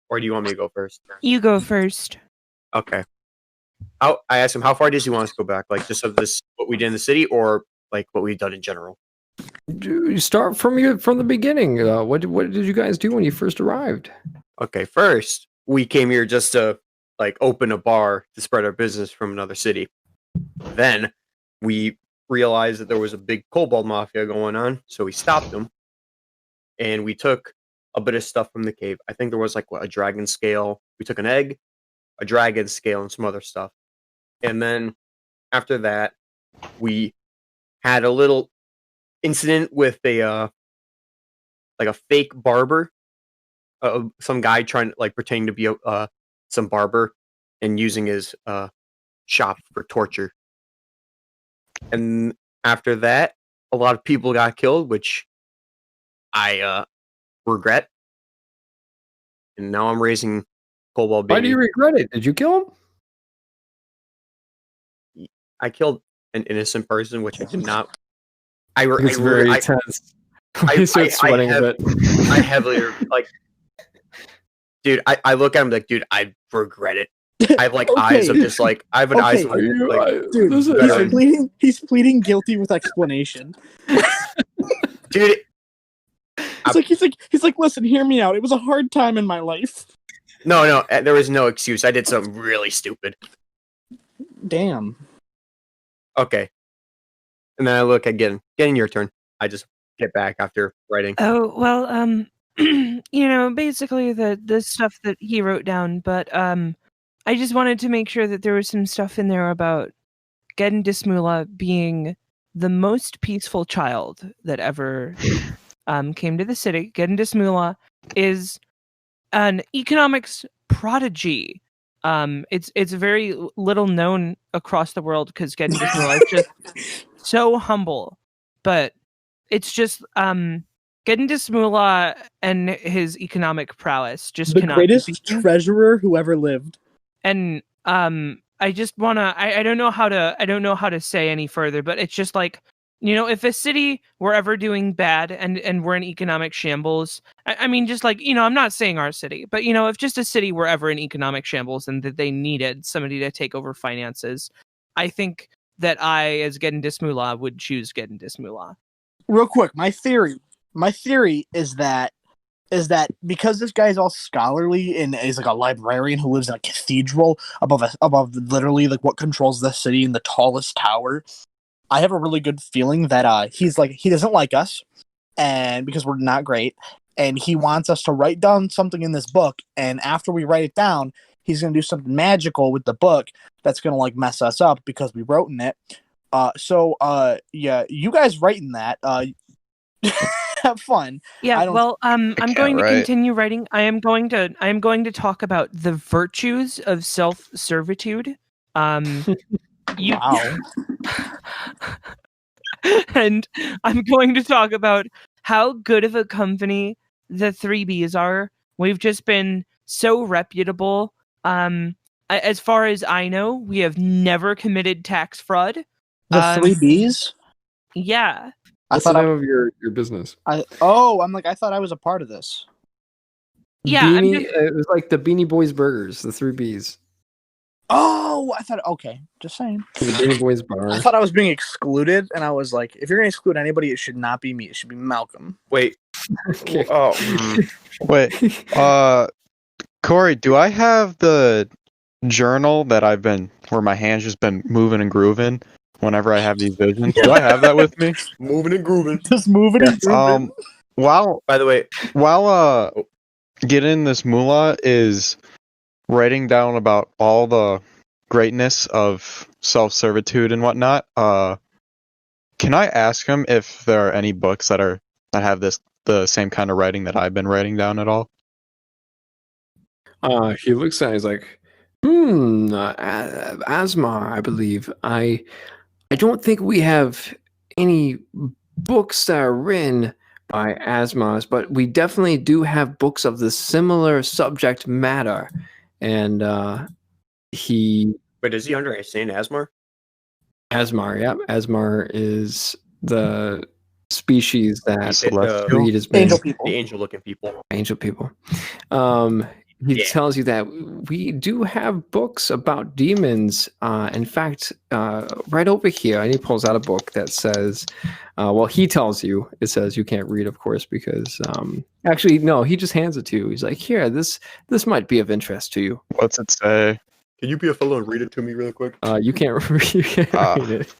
or do you want me to go first? You go first. Okay. I asked him how far does he want us to go back, like just of this what we did in the city, or like what we've done in general. You start from the beginning. What did you guys do when you first arrived? Okay, first we came here just to like open a bar to spread our business from another city. Then we realized that there was a big kobold mafia going on, so we stopped them, and we took a bit of stuff from the cave. I think there was like a dragon scale. We took an egg, a dragon scale, and some other stuff. And then after that, we had a little incident with a like a fake barber, some guy trying to like pretending to be some barber and using his shop for torture. And after that, a lot of people got killed, which I regret. And now I'm raising Kobold Why do you Baby. regret it? Did you kill him? I killed an innocent person, which I did not. It's very intense. He starts sweating a bit. I heavily like, dude. I look at him like, dude, I regret it. I have like eyes of just like I have an eyes of Okay. like, Dude, he's pleading guilty with explanation. dude. He's like, listen, hear me out. It was a hard time in my life. No, there was no excuse. I did something really stupid. Damn. Okay. And then I look at Gidden, your turn. I just get back after writing. Oh, well, basically the stuff that he wrote down, but I just wanted to make sure that there was some stuff in there about Gidden Mulah being the most peaceful child that ever came to the city. Gidden Mulah is an economics prodigy. It's very little known across the world because Gidden Mulah is just so humble, but it's just Gidden Mulah and his economic prowess just The cannot greatest be beaten. treasurer who ever lived. And I just wanna I don't know how to say any further, but it's just like, if a city were ever doing bad and we're in economic shambles, I mean, just like, I'm not saying our city, but if just a city were ever in economic shambles and that they needed somebody to take over finances, I think that I, as Gidden Mulah, would choose Gidden Mulah. Real quick, my theory is that because this guy's all scholarly and is like a librarian who lives in a cathedral above literally like what controls the city in the tallest tower, I have a really good feeling that he doesn't like us, and because we're not great, and he wants us to write down something in this book, and after we write it down, he's gonna do something magical with the book that's gonna like mess us up because we wrote in it. So yeah, you guys writing that. Have fun. Yeah, well, I'm going to write. continue writing. I am going to talk about the virtues of self-servitude. Wow. And I'm going to talk about how good of a company the 3Bs are. We've just been so reputable. As far as I know, we have never committed tax fraud. The Um, 3Bs? Yeah. I What's the thought name of your business? I'm like, I thought I was a part of this. Yeah, I'm Beanie. just- It was like the Beanie Boys burgers, the 3Bs. Oh, I thought, okay, just saying. The Beanie Boys I bar. thought I was being excluded, and I was like, if you're going to exclude anybody, it should not be me. It should be Malcolm. Wait. Okay. Oh. Wait, Corey, do I have the journal that where my hands just been moving and grooving whenever I have these visions? Do I have that with me? Moving and grooving. Just moving and grooving. By the way, While getting this Mulah is writing down about all the greatness of self-servitude and whatnot, can I ask him if there are any books that have the same kind of writing that I've been writing down at all? He looks at it, he's like, Asmar, I believe. I don't think we have any books that are written by Asmars, but we definitely do have books of the similar subject matter. And he wait, does he understand Asmar? Asmar, yeah. Asmar is the species that Celestial? Reed has been Angel people. The angel-looking people. angel people. He Yeah. tells you that we do have books about demons. In fact, right over here, and he pulls out a book that says, well, he tells you, it says you can't read, of course, because actually, no, he just hands it to you. He's like, here, this might be of interest to you. What's it say? Can you be a fellow and read it to me real quick? You can't, you can't read it.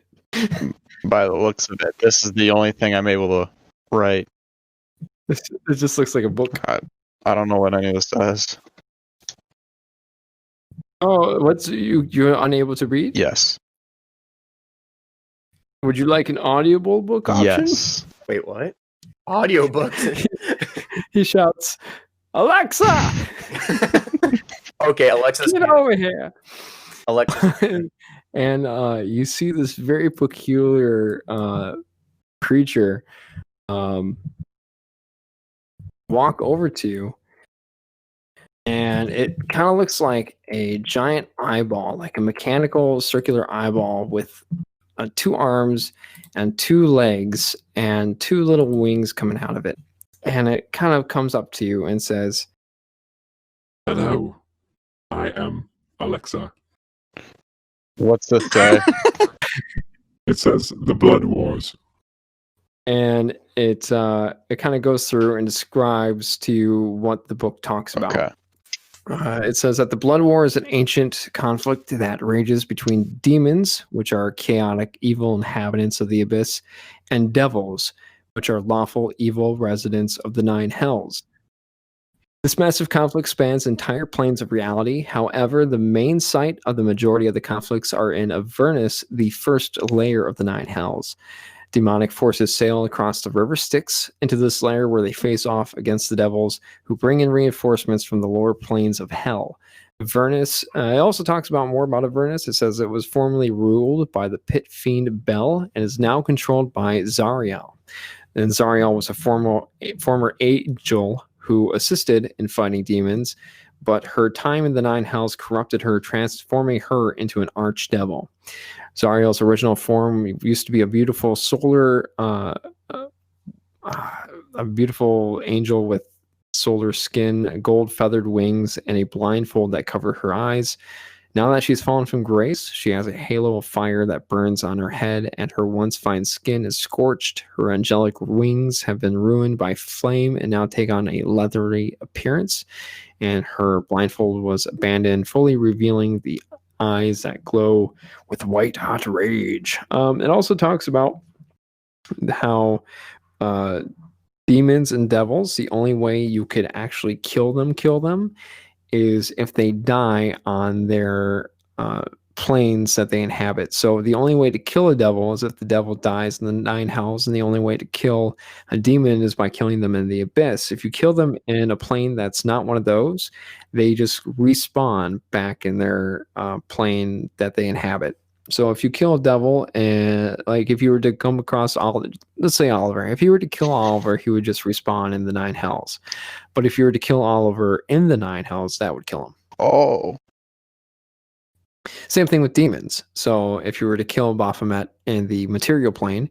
By the looks of it, this is the only thing I'm able to write. It just looks like a book. I don't know what any of this says. Oh, you're unable to read? Yes. Would you like an audible book option? Yes. Wait, what? Audiobooks. He shouts, Alexa, Okay, Alexa's get over here. Alexa. And you see this very peculiar creature walk over to you, and it kind of looks like a giant eyeball, like a mechanical circular eyeball with 2 arms and 2 legs and 2 little wings coming out of it. And it kind of comes up to you and says, Hello, I am Alexa. What's this say? It says the Blood Wars. and it kind of goes through and describes to you what the book talks about. Okay. It says that the Blood War is an ancient conflict that rages between demons, which are chaotic, evil inhabitants of the abyss, and devils, which are lawful, evil residents of the 9 hells. This massive conflict spans entire planes of reality. However, the main site of the majority of the conflicts are in Avernus, the first layer of the 9 hells. Demonic forces sail across the river Styx into this layer where they face off against the devils, who bring in reinforcements from the lower planes of hell. Avernus, it also talks about more about Avernus. It says it was formerly ruled by the pit fiend Bel and is now controlled by Zariel. And Zariel was a former angel who assisted in fighting demons, but her time in the 9 hells corrupted her, transforming her into an archdevil. Zariel's original form used to be a beautiful solar, a beautiful angel with solar skin, gold feathered wings, and a blindfold that covered her eyes. Now that she's fallen from grace, she has a halo of fire that burns on her head, and her once fine skin is scorched. Her angelic wings have been ruined by flame and now take on a leathery appearance, and her blindfold was abandoned, fully revealing the eyes that glow with white hot rage. It also talks about how demons and devils, the only way you could actually kill them is if they die on their planes that they inhabit. So the only way to kill a devil is if the devil dies in the 9 hells, and the only way to kill a demon is by killing them in the abyss. If you kill them in a plane that's not one of those, they just respawn back in their plane that they inhabit. So if you kill a devil, and like if you were to come across let's say Oliver, if you were to kill Oliver, he would just respawn in the 9 hells. But if you were to kill Oliver in the 9 hells, that would kill him. Oh. Same thing with demons. So if you were to kill Baphomet in the material plane,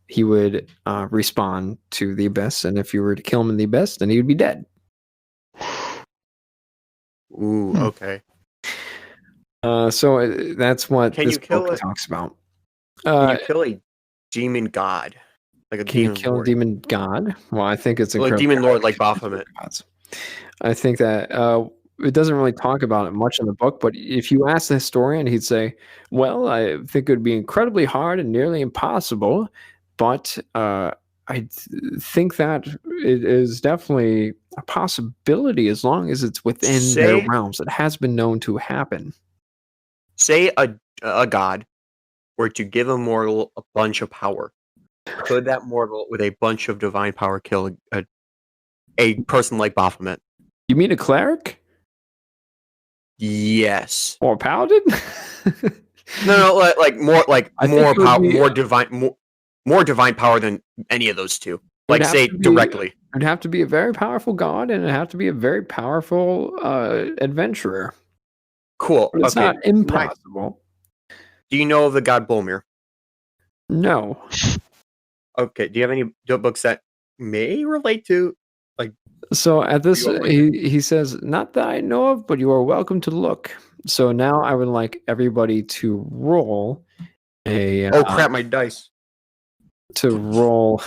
he would respawn to the abyss, and if you were to kill him in the abyss, then he would be dead. Ooh, okay. So that's what Can this you kill book it? talks about. Can you kill a demon god? Like a Can you demon kill lord? a demon god? Well, I think it's Like incredibly demon lord, hard like to kill Baphomet. gods. I think that it doesn't really talk about it much in the book, but if you ask the historian, he'd say, well, I think it would be incredibly hard and nearly impossible, but think that it is definitely a possibility as long as it's within their realms. It has been known to happen. Say a god were to give a mortal a bunch of power. Could that mortal with a bunch of divine power kill a person like Baphomet? You mean a cleric? Yes. Or a paladin? No, like more divine power than any of those two. Like say directly. It'd have to be a very powerful god, and it'd have to be a very powerful adventurer. Cool. But it's okay. not impossible. Do you know of the god Bolmir? No. Okay. Do you have any books that may relate to like? So at this, he says, "Not that I know of, but you are welcome to look." So now I would like everybody to roll a. Oh crap! My dice. To roll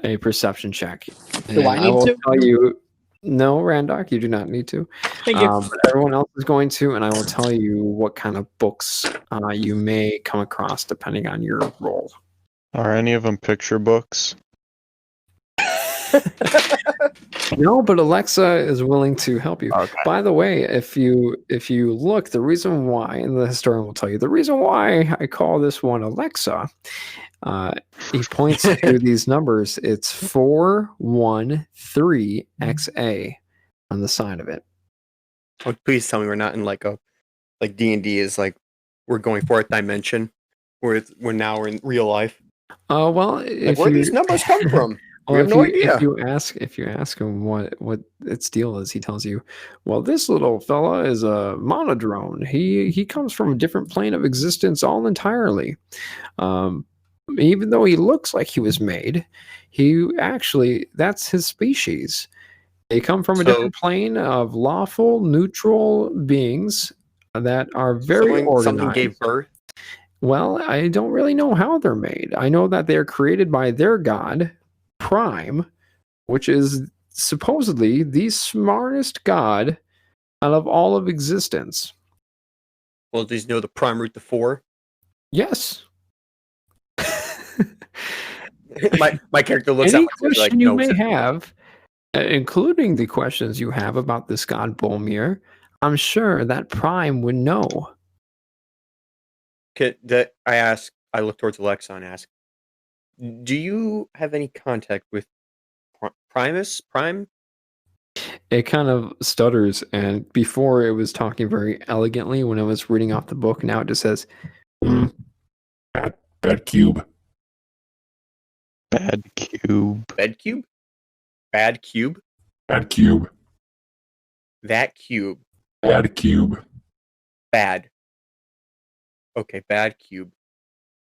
a perception check. Do I need to? Tell you, no, Randock, you do not need to. Thank you. But everyone else is going to, and I will tell you what kind of books you may come across depending on your role. Are any of them picture books? No, but Alexa is willing to help you. Okay. By the way, if you look, the reason why, and the historian will tell you, the reason why I call this one Alexa, he points to these numbers. It's 413XA on the side of it. Oh, please tell me we're not in like D&D is like we're going fourth dimension, where we're in real life. Well, like, where these numbers come from? We have no idea. If you ask him what its deal is, he tells you, well, this little fella is a monodrone. He comes from a different plane of existence all entirely. Even though he looks like he was made, that's his species. They come from a different plane of lawful, neutral beings that are very organized. Something gave birth? Well, I don't really know how they're made. I know that they're created by their god, Prime, which is supposedly the smartest god out of all of existence. Well, do you know the prime root to 4? Yes. my character looks Any at my question you may have, including the questions you have about this god Bolmir, I'm sure that Prime would know. I look towards Alexa and ask, do you have any contact with Prime? It kind of stutters, and before it was talking very elegantly when I was reading off the book. Now it just says, Bad cube. Bad cube. Bed cube? Bad cube? Bad cube. That cube. Bad cube. Bad. Okay, bad cube.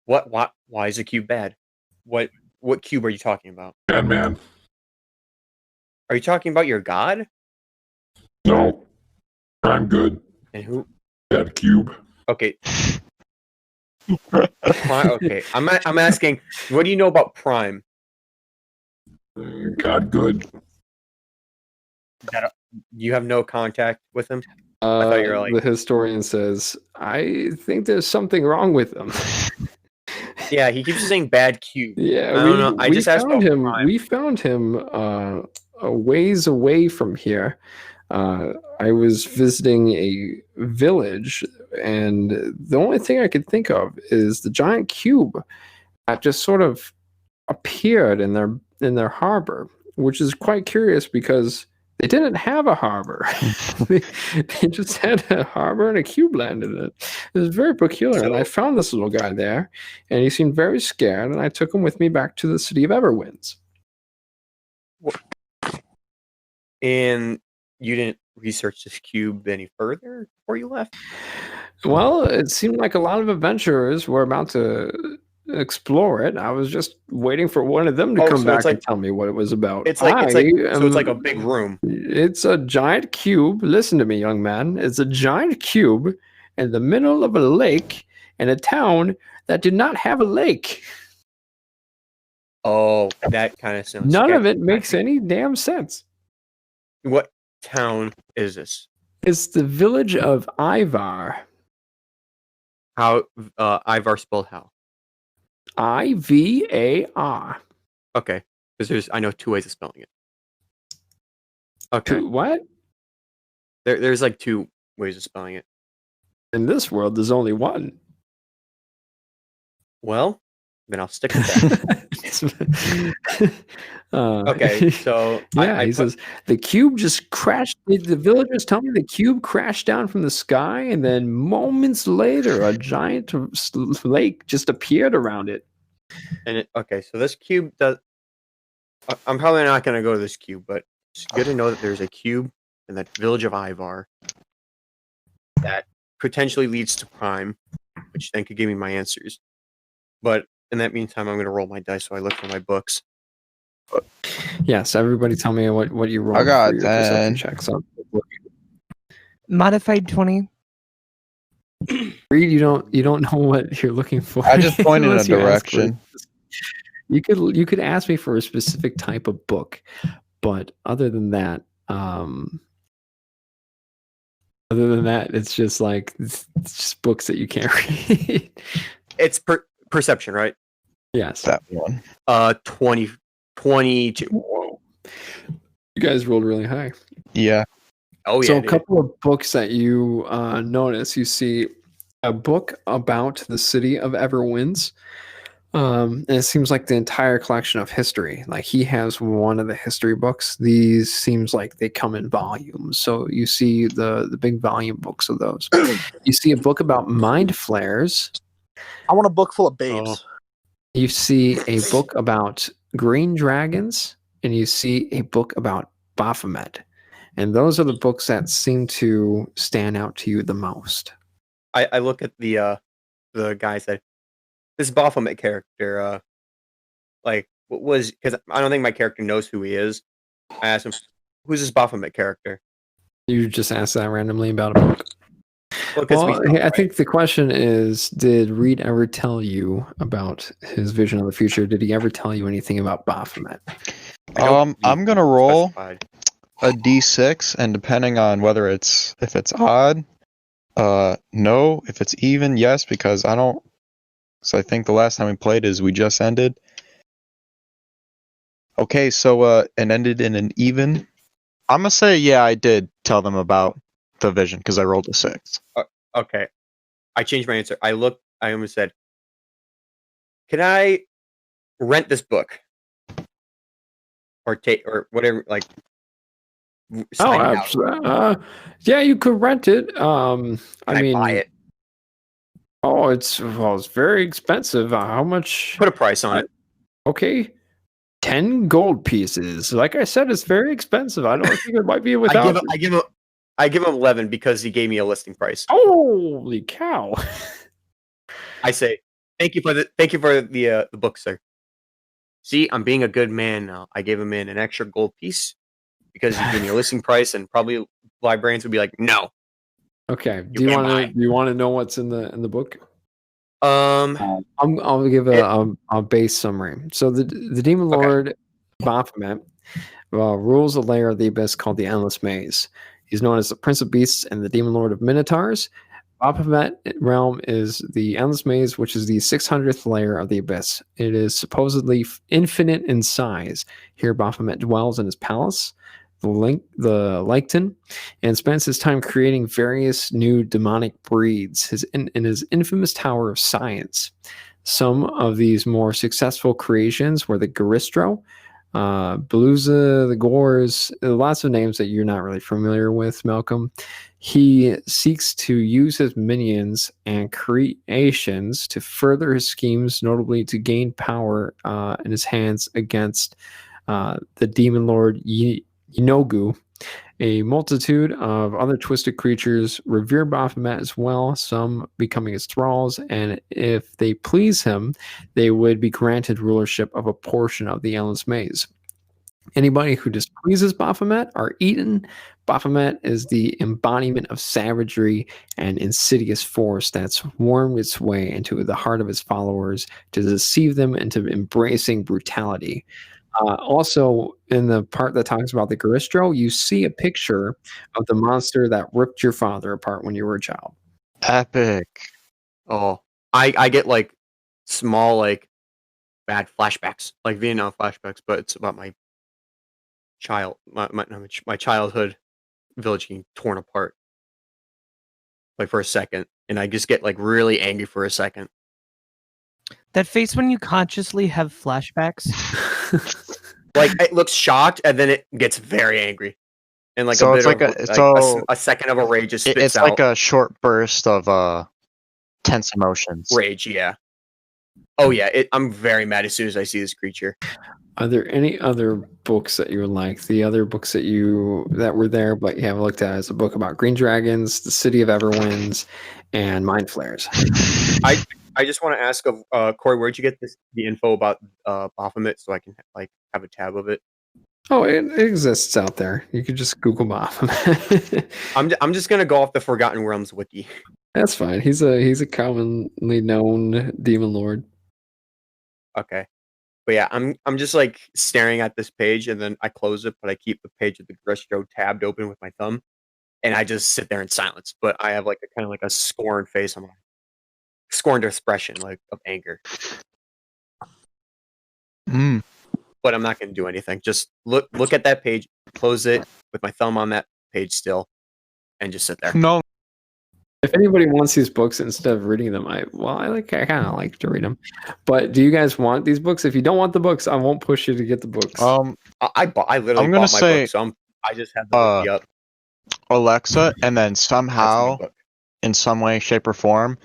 What? Why is a cube bad? What cube are you talking about? Bad man. Are you talking about your god? No. I'm good. And who? Bad cube. Okay. Okay. I'm asking, what do you know about Prime? God good. You have no contact with him? I thought you were like... The historian says, I think there's something wrong with him. Yeah, he keeps saying bad cube. Yeah, I don't know. I just asked about him. Prime. We found him a ways away from here. I was visiting a village, and the only thing I could think of is the giant cube that just sort of appeared in their harbor, which is quite curious because they didn't have a harbor. they just had a harbor and a cube landed in it. It was very peculiar. And I found this little guy there, and he seemed very scared, and I took him with me back to the city of Everwinds. And you didn't research this cube any further before you left? Well, it seemed like a lot of adventurers were about to explore it. I was just waiting for one of them to come so back it's like and tell me what it was about. it's like a big room. It's a giant cube. Listen to me, young man. It's a giant cube in the middle of a lake in a town that did not have a lake. Oh, that kind of sounds. None of sketchy. it makes any damn sense. What town is this? It's the village of Ivar. How Ivar spelled how? Ivar. Okay, because I know 2 ways of spelling it. Okay, What? there's like 2 ways of spelling it. In this world, there's only one. Well, then I'll stick with that. Okay, so yeah, he says the cube just crashed. The villagers tell me the cube crashed down from the sky, and then moments later, a giant lake just appeared around it. And okay, so this cube does. I'm probably not going to go to this cube, but it's good to know that there's a cube in that village of Ivar that potentially leads to Prime, which then could give me my answers. But in that meantime, I'm going to roll my dice so I look for my books. Yes, everybody tell me what you rolled. I got for your 10. perception checks. Modified 20. Reed, you don't know what you're looking for. I just pointed in a unless you ask for it. direction. You could ask me for a specific type of book, but other than that, it's just like it's just books that you can't read. It's perception, right? Yes. That one. 22. Whoa. You guys rolled really high. Yeah. Oh yeah. So a couple of books that you notice. You see a book about the city of Everwinds. And it seems like the entire collection of history. Like he has one of the history books. These seems like they come in volumes. So you see the big volume books of those. You see a book about mind flares. I want a book full of babes. You see a book about green dragons, and you see a book about Baphomet. And those are the books that seem to stand out to you the most. I look at the guy said, this Baphomet character, like what was, because I don't think my character knows who he is. I asked him, who's this Baphomet character? You just asked that randomly about a book. Well, I think the question is, did Reed ever tell you about his vision of the future? Did he ever tell you anything about Baphomet? I'm gonna roll specified. a d6, and depending on whether if it's odd, no. If it's even, yes, because I think the last time we played we just ended. Okay, so it ended in an even. I'm gonna say yeah, I did tell them about the vision because I rolled a 6. Okay, I changed my answer. I almost said, can I rent this book or take or whatever? Like, sign it out. Absolutely. Yeah, you could rent it. I Can mean, buy it. Oh, it's very expensive. How much? Put a price on it. Okay, 10 gold pieces. Like I said, it's very expensive. I don't think it might be without. I give him 11 because he gave me a listing price. Holy cow! I say thank you for the book, sir. See, I'm being a good man now. I gave him an extra gold piece because he gave me a listing price, and probably librarians would be like, no. Okay. Do you want to know what's in the book? I'll give a base summary. So the Demon Lord Baphomet rules a layer of the abyss called the Endless Maze. He's known as the Prince of Beasts and the Demon Lord of Minotaurs. Baphomet realm is the Endless Maze, which is the 600th layer of the abyss. It is supposedly infinite in size. Here, Baphomet dwells in his palace, the Lycton, and spends his time creating various new demonic breeds in his infamous Tower of Science. Some of these more successful creations were the Garistro, Beluza, the Gores, lots of names that you're not really familiar with, Malcolm. He seeks to use his minions and creations to further his schemes, notably to gain power in his hands against the Demon Lord Yinogu A multitude of other twisted creatures revere Baphomet as well, some becoming his thralls, and if they please him, they would be granted rulership of a portion of the Endless Maze. Anybody who displeases Baphomet are eaten. Baphomet is the embodiment of savagery and insidious force that's wormed its way into the heart of his followers to deceive them into embracing brutality. Also, in the part that talks about the Garistro, you see a picture of the monster that ripped your father apart when you were a child. Epic. Oh, I get like small like bad flashbacks, like Vietnam flashbacks, but it's about my childhood village getting torn apart, like for a second, and I just get like really angry for a second. That face when you consciously have flashbacks. Like it looks shocked, and then it gets very angry, and like So a it's bit like of a second of a rage just spits it's out. like a short burst of tense emotions. Rage, yeah. Oh yeah, I'm very mad as soon as I see this creature. Are there any other books that you like? The other books that were there but you haven't looked at is a book about green dragons, the City of Everwinds, and Mind Flayers. I just want to ask of Corey, where'd you get the info about Baphomet so I can like have a tab of it? Oh, it exists out there. You could just Google Baphomet. I'm just gonna go off the Forgotten Realms wiki. That's fine. He's a commonly known demon lord. Okay. But yeah, I'm just like staring at this page and then I close it, but I keep the page of the Gristro tabbed open with my thumb, and I just sit there in silence. But I have like a kind of like a scorned face on my scorned expression, like of anger. Mm. But I'm not gonna do anything. Just look at that page, close it with my thumb on that page still, and just sit there. No. If anybody wants these books instead of reading them, I kind of like to read them. But do you guys want these books? If you don't want the books, I won't push you to get the books. I literally I'm gonna bought my say, book, so I just have the wiki up. Alexa, and then That's somehow, my book. in some way, shape, or form,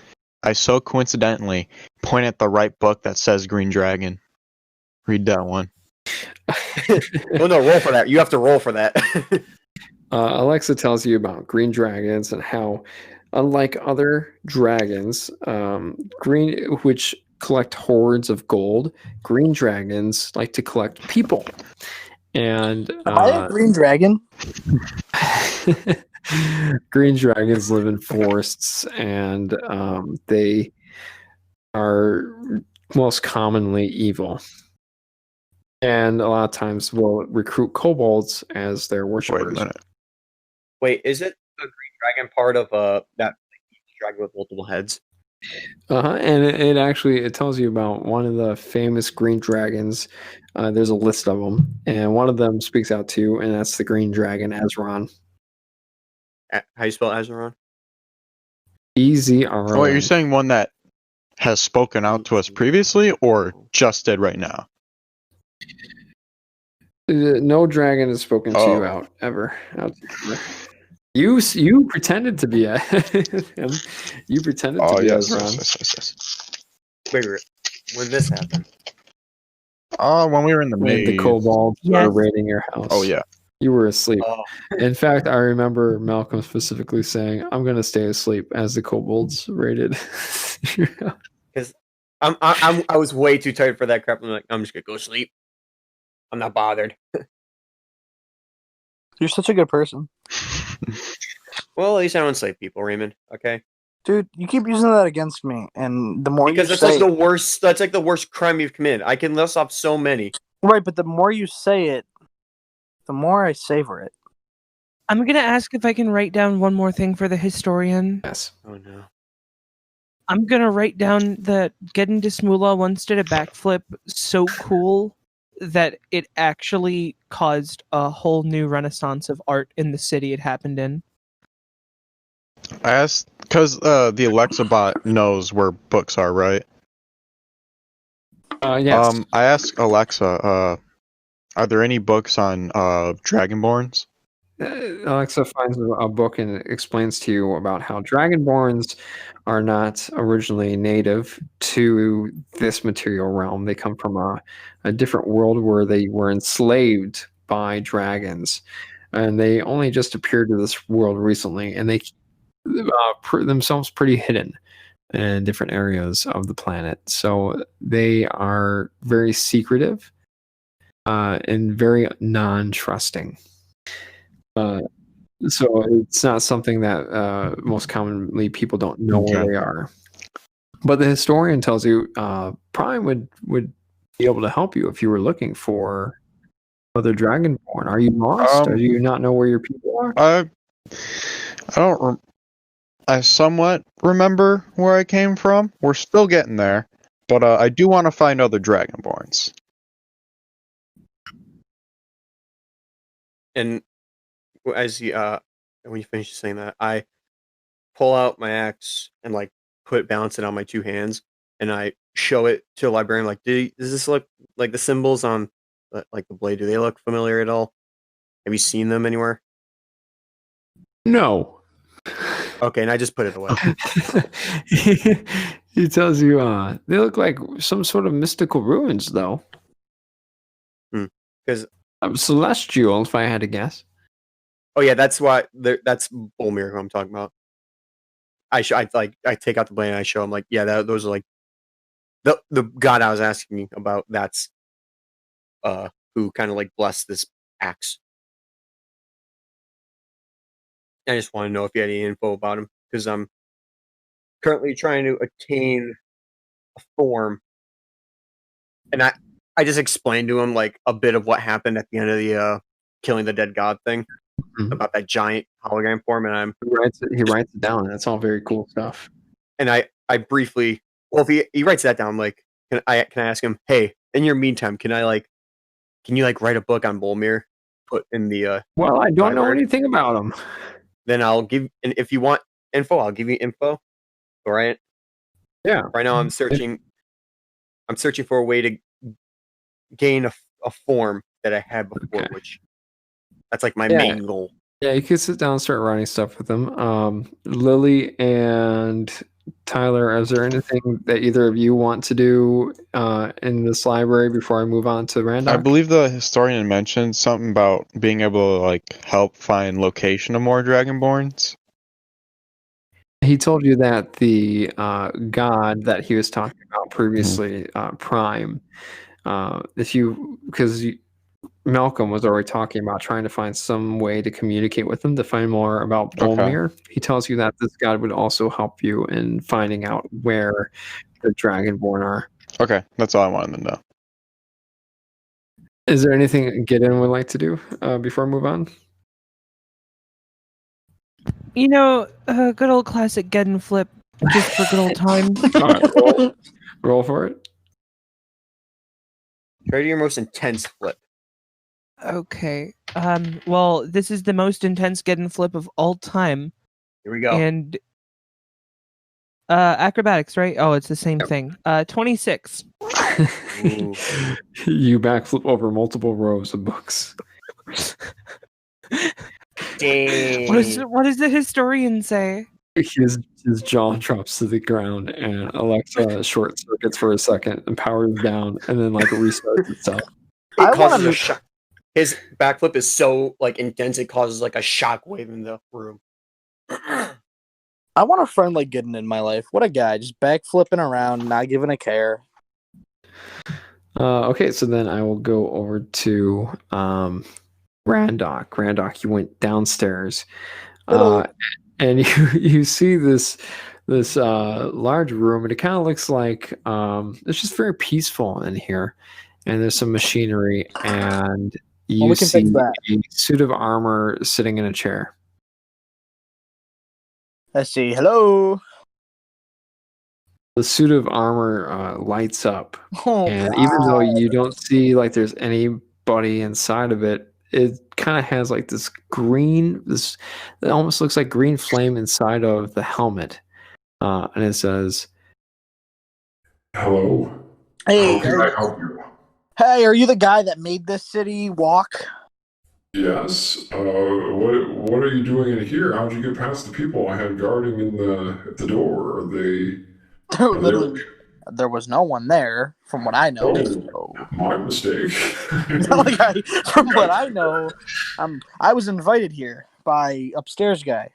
I so coincidentally point at the right book that says Green Dragon. Read that one. Oh no, roll for that. You have to roll for that. Alexa tells you about green dragons and how, unlike other dragons, which collect hordes of gold, green dragons like to collect people. And Am I a green dragon? green dragons live in forests, and they are most commonly evil. And a lot of times will recruit kobolds as their Wait a worshippers. minute. Wait, is it the green dragon part of that dragon with multiple heads? And it tells you about one of the famous green dragons. There's a list of them, and one of them speaks out to you, and that's the green dragon Ezron. How you spell Azeron? EZRON. Oh, wait, you're saying one that has spoken out to us previously, or just did right now? No dragon has spoken to you out ever. You pretended to be him. You pretended to be Ezron. Yes. Wait, when this happened? When we were in the When maze. the kobolds Yes. were raiding your house. Oh yeah. You were asleep. Oh, In fact, I remember Malcolm specifically saying, "I'm going to stay asleep" as the kobolds raided your house. because I was way too tired for that crap. I'm like, I'm just gonna go sleep. I'm not bothered. You're such a good person. Well, at least I don't slay people, Raymond. Okay, Dude, you keep using that against me, and the more because you that's say like the worst. That's like the worst crime you've committed. I can list off so many. right, but the more you say it, the more I savor it. I'm gonna ask if I can write down one more thing for the historian. Yes. Oh no. I'm gonna write down that Gidden Mulah once did a backflip so cool that it actually caused a whole new renaissance of art in the city it happened in. I asked because the Alexa bot knows where books are, right? Yes. I asked Alexa, are there any books on Dragonborns? Alexa finds a book and explains to you about how Dragonborns are not originally native to this material realm. They come from a different world where they were enslaved by dragons. and they only just appeared to this world recently, and they keep themselves pretty hidden in different areas of the planet. So they are very secretive and very non-trusting. So it's not something that most commonly people don't know where they are. But the historian tells you Prime would be able to help you if you were looking for other Dragonborn. Are you lost? Or do you not know where your people are? I don't. I somewhat remember where I came from. We're still getting there, but I do want to find other Dragonborns. And as he when you finish saying that, I pull out my axe and like balance it on my two hands, and I show it to the librarian. Like, does this look like the symbols on like the blade? Do they look familiar at all? Have you seen them anywhere? No. Okay, and I just put it away. He tells you they look like some sort of mystical ruins, though. Because celestial, if I had to guess. Oh yeah, that's why. That's Bolmir who I'm talking about. I take out the blade and I show him like, yeah, those are like the god I was asking about. That's who kind of like blessed this axe. I just want to know if you had any info about him, because I'm currently trying to attain a form, and I just explained to him like a bit of what happened at the end of the killing the dead god thing, about that giant hologram form, and he writes it down, and that's all very cool stuff. And I briefly, well, if he writes that down, I'm like, can I ask him, hey, in your meantime, can you write a book on Bolmir, put in the well, I don't know library? anything about him. Then I'll give, and if you want info, I'll give you info. All right. Yeah. Right now I'm searching for a way to gain a form that I had before, which that's like my main goal. Yeah, you could sit down and start writing stuff with them. Lily and Tyler, is there anything that either of you want to do in this library before I move on to Randock? I believe the historian mentioned something about being able to like help find location of more Dragonborns. He told you that the god that he was talking about previously, Prime, because Malcolm was already talking about trying to find some way to communicate with him to find more about Bolmir. Okay. He tells you that this god would also help you in finding out where the Dragonborn are. Okay, that's all I wanted to know. Is there anything Gidden would like to do before we move on? You know, good old classic Gidden flip, just for good old time. All right, roll for it. Try to do your most intense flip. Okay. Well, this is the most intense Gidden flip of all time. Here we go. And acrobatics, right? Oh, it's the same thing. 26. You backflip over multiple rows of books. Dang. What does the historian say? His jaw drops to the ground, and Alexa short circuits for a second and powers down, and then like restarts itself. It causes a shock. His backflip is so like intense, it causes like a shockwave in the room. I want a friend like Gidden in my life. What a guy, just backflipping around, not giving a care. Okay, so then I will go over to Randock. Randock, you went downstairs, and you see this large room, and it kind of looks like it's just very peaceful in here. And there's some machinery, and you see a suit of armor sitting in a chair. Let's see. Hello. The suit of armor lights up, and God. even though you don't see like there's anybody inside of it, it kind of has like this green, it almost looks like green flame inside of the helmet, and it says, "Hello. Hey, how can I help you? Hey, are you the guy that made this city walk?" Yes. What are you doing in here? How'd you get past the people I had guarding in the door? Are they? Literally, there was no one there, from what I know. Oh, my mistake. From what I know, I was invited here by upstairs guy.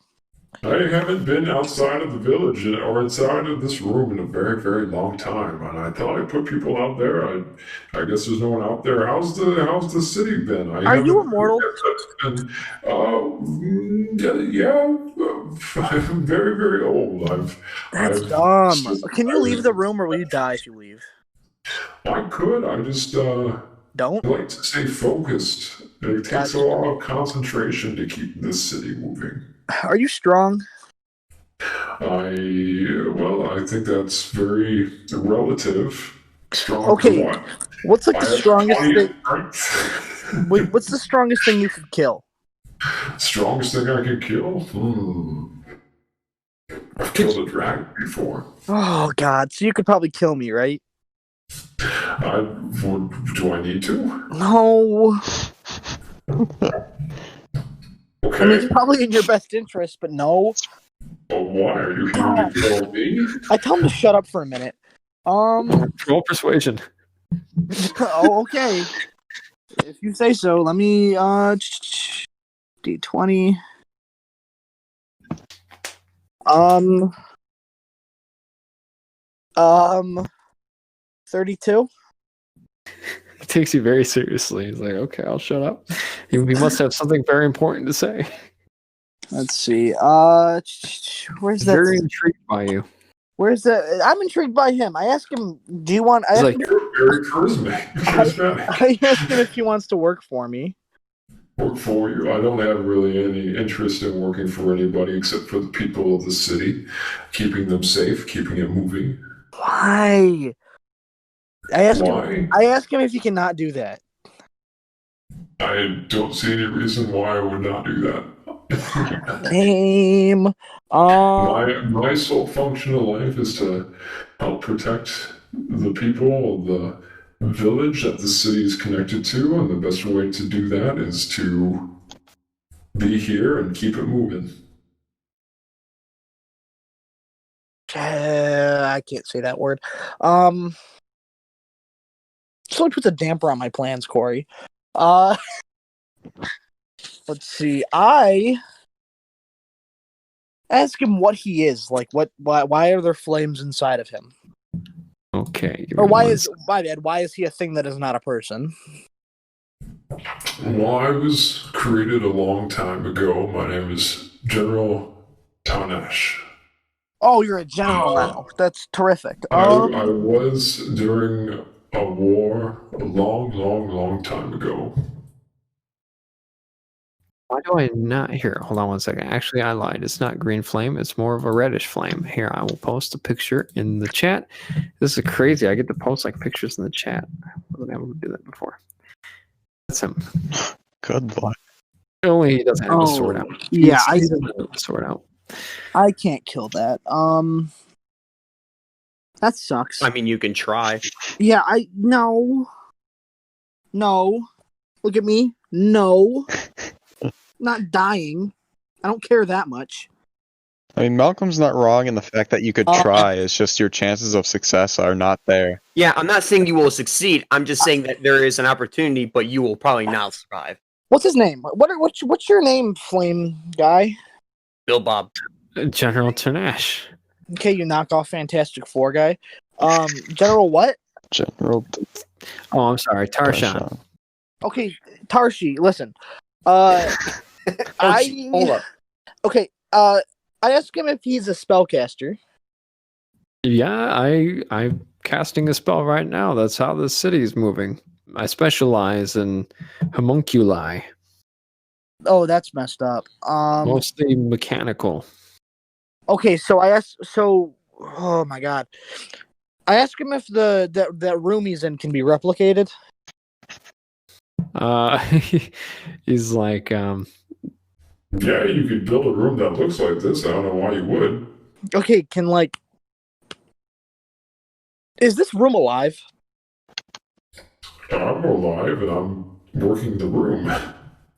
I haven't been outside of the village or inside of this room in a very, very long time, and I thought I put people out there. I guess there's no one out there. How's the city been? Are you immortal? And, yeah, I'm very, very old. That's I've dumb. Can you leave the room, or will you die if you leave? I could. I just Don't. like to stay focused. It takes a lot of concentration to keep this city moving. Are you strong? I think that's very relative. Strong Okay. for what? What's like the strongest thing? Wait, What's the strongest thing you could kill? strongest thing I could kill? I've killed a dragon before. Oh God! So you could probably kill me, right? Do I need to? No. Okay. I mean, it's probably in your best interest, but no. Well, why are you here to kill me? I tell him to shut up for a minute. Roll persuasion. Oh, okay. If you say so, let me D20. 32. He takes you very seriously. He's like, okay, I'll shut up. He must have something very important to say. Let's see. Where's that? Very intrigued by you. Where's the? I'm intrigued by him. I asked him, "Do you want?" He's like, You're very charismatic. I asked him if he wants to work for me. Work for you. I don't have really any interest in working for anybody except for the people of the city, keeping them safe, keeping it moving. Why? I asked Why? him if he cannot do that. I don't see any reason why I would not do that. Name. My sole function in life is to help protect the people of the village that the city is connected to, and the best way to do that is to be here and keep it moving. I can't say that word. So it puts a damper on my plans, Corey. Let's see. I ask him what he is. Like, why are there flames inside of him? okay. Or why is he a thing that is not a person? Well, I was created a long time ago. My name is General Tanesh. Oh, you're a general now. That's terrific. I was during a war a long, long, long time ago. Why do I not hear? Hold on one second. Actually, I lied. It's not green flame. It's more of a reddish flame. Here, I will post a picture in the chat. This is crazy. I get to post like pictures in the chat. I wasn't able to do that before. That's him. Good luck. Only he doesn't have his sword out. Yeah, He doesn't have his sword out. I can't kill that. That sucks. I mean, you can try. Yeah, no. Look at me. No. Not dying. I don't care that much. I mean, Malcolm's not wrong in the fact that you could try. It's just your chances of success are not there. Yeah, I'm not saying you will succeed. I'm just saying that there is an opportunity, but you will probably not survive. What's his name? What's your name, flame guy? Bill Bob. General Tanash. Okay, you knock off Fantastic Four guy. General what? General Oh, I'm sorry. Tarshan. Tarshan. Okay, Tarshi, listen. Hold up. Okay, I asked him if he's a spellcaster. Yeah, I'm casting a spell right now. That's how the city is moving. I specialize in homunculi, Oh, that's messed up. mostly mechanical. Okay, so oh my god. I asked him if that room he's in can be replicated. He's like, Yeah, you could build a room that looks like this. I don't know why you would. Okay, is this room alive? I'm alive and I'm working the room.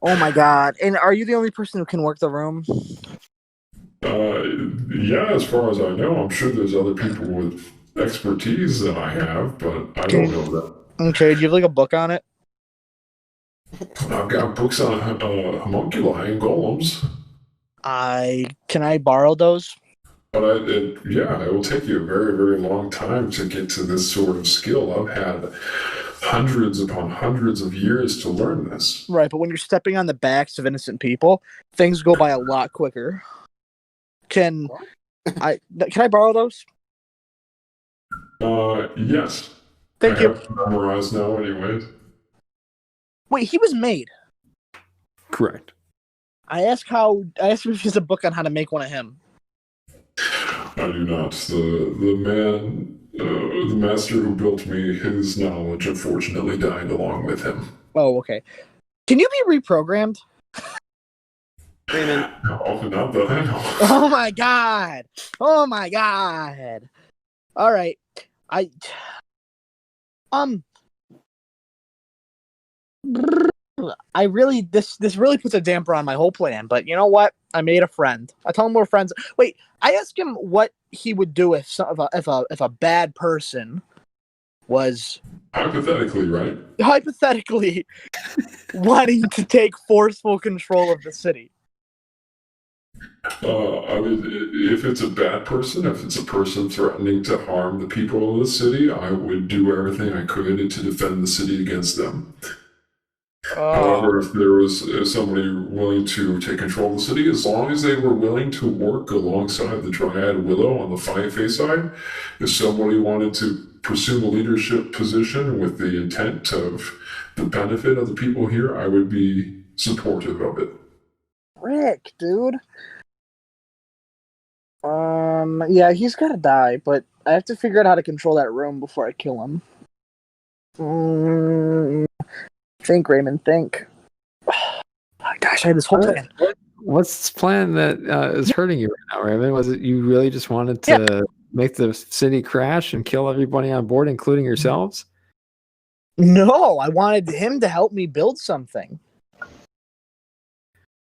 Oh my god. And are you the only person who can work the room? Yeah, as far as I know, I'm sure there's other people with expertise that I have, but I don't know that. Okay, do you have like a book on it? I've got books on homunculi and golems. Can I borrow those? But it will take you a very, very long time to get to this sort of skill. I've had hundreds upon hundreds of years to learn this. Right, but when you're stepping on the backs of innocent people, things go by a lot quicker. Can I borrow those? Yes. Thank I you. have them memorized now, anyways. Wait, he was made. Correct. I asked him if he has a book on how to make one of him. I do not. The master who built me, his knowledge unfortunately died along with him. Oh, okay. Can you be reprogrammed? Raymond. No, not that I know. Oh my god! Oh my god! All right, I really this really puts a damper on my whole plan. But you know what? I made a friend. I told him we're friends. Wait, I asked him what he would do if a bad person was hypothetically wanting to take forceful control of the city. I mean, if it's a bad person, if it's a person threatening to harm the people of the city, I would do everything I could to defend the city against them. However, if there was somebody willing to take control of the city, as long as they were willing to work alongside the Dryad Willow on the Five side, if somebody wanted to pursue a leadership position with the intent of the benefit of the people here, I would be supportive of it. Rick, dude. Yeah, he's gotta die, but I have to figure out how to control that room before I kill him. Think, Raymond, think. Gosh, I had this whole plan. What's this plan that is hurting you right now, Raymond? Was it you really just wanted to make the city crash and kill everybody on board, including yourselves? No, I wanted him to help me build something.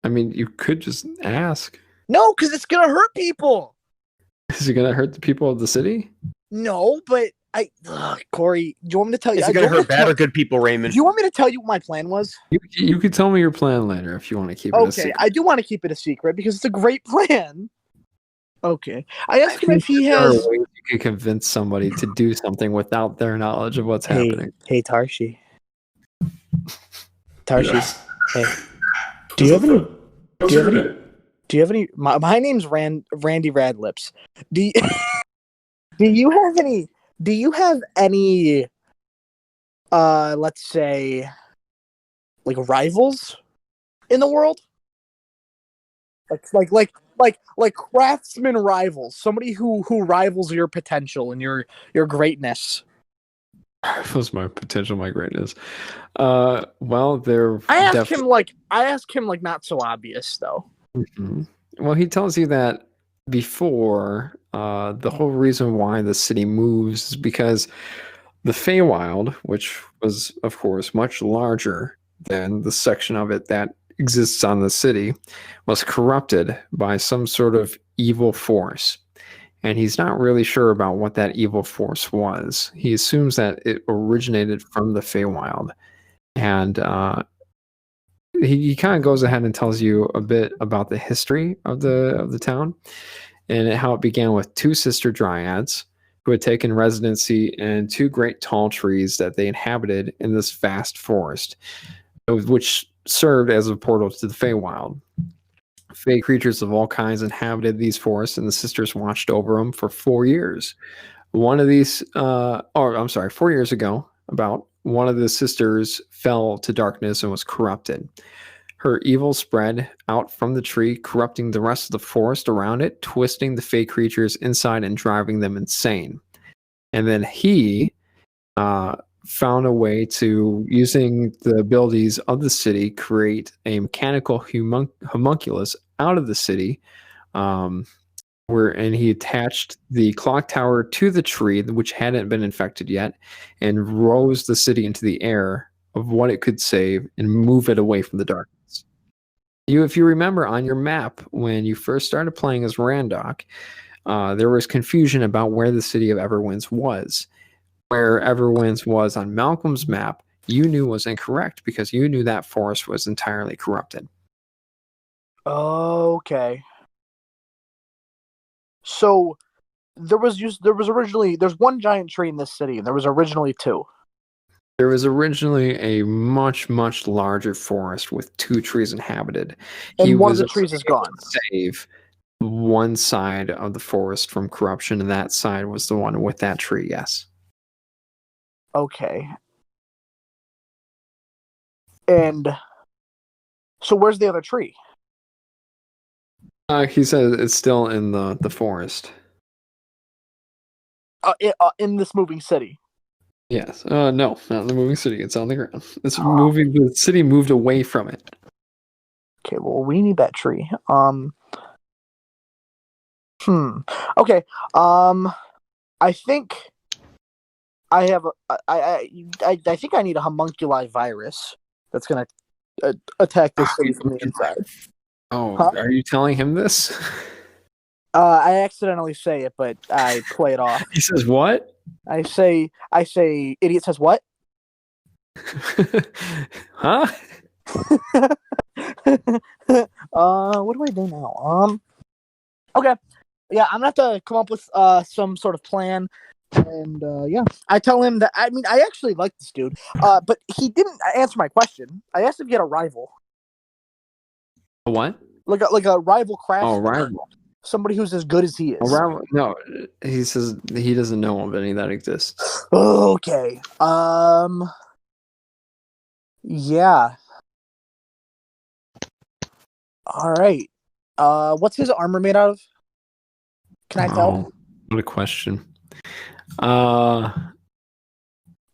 I mean, you could just ask. No, because it's gonna hurt people. Is it going to hurt the people of the city? No, but Corey, do you want me to tell you? Is it going to hurt bad or good people, Raymond? Do you want me to tell you what my plan was? You could tell me your plan later if you want to keep it a secret. Okay, I do want to keep it a secret because it's a great plan. Okay. I asked him if he has... There are ways you can convince somebody to do something without their knowledge of what's happening. Hey, Tarshi. Yes. Hey. Do you have any... My name's Randy Radlips. Do you have any let's say like rivals in the world? Like craftsman rivals, somebody who rivals your potential and your greatness. Rivals my potential, my greatness. Well, they're I ask him like not so obvious though. Mm-hmm. Well, he tells you that before the whole reason why the city moves is because the Feywild, which was of course much larger than the section of it that exists on the city, was corrupted by some sort of evil force. And he's not really sure about what that evil force was. He assumes that it originated from the Feywild. And he kind of goes ahead and tells you a bit about the history of the town and how it began with two sister dryads who had taken residency in two great tall trees that they inhabited in this vast forest, which served as a portal to the Feywild. Fey creatures of all kinds inhabited these forests, and the sisters watched over them for 4 years. 4 years ago, about one of the sisters fell to darkness and was corrupted. Her evil spread out from the tree, corrupting the rest of the forest around it, twisting the Fey creatures inside and driving them insane. And then he found a way to, using the abilities of the city, create a mechanical homunculus out of the city, and he attached the clock tower to the tree, which hadn't been infected yet, and rose the city into the air of what it could save and move it away from the darkness. If you remember on your map, when you first started playing as Randock, there was confusion about where the city of Everwinds was. where Everwinds was on Malcolm's map, you knew was incorrect because you knew that forest was entirely corrupted. Okay. So there's one giant tree in this city, and there was originally two. There was originally a much, much larger forest with 2 trees inhabited. And one of the trees is able gone. to save one side of the forest from corruption, and that side was the one with that tree, yes. Okay. And so where's the other tree? He says it's still in the forest. In this moving city. Yes. No, not in the moving city. It's on the ground. It's moving. The city moved away from it. Okay, well, we need that tree. Okay. I think I have I think I need a homunculi virus that's gonna attack this city from the inside. Oh, Huh? Are you telling him this? I accidentally say it, but I play it off. He says what? I say, idiot says what? Huh? What do I do now? Okay. Yeah, I'm gonna have to come up with some sort of plan. And yeah, I tell him that I actually like this dude. But he didn't answer my question. I asked if he had a rival. A what? Like a rival crash. Oh, rival. Somebody who's as good as he is. A rival? No, he says he doesn't know of any that exists. Okay. Yeah. All right. What's his armor made out of? Can I tell? What a question. I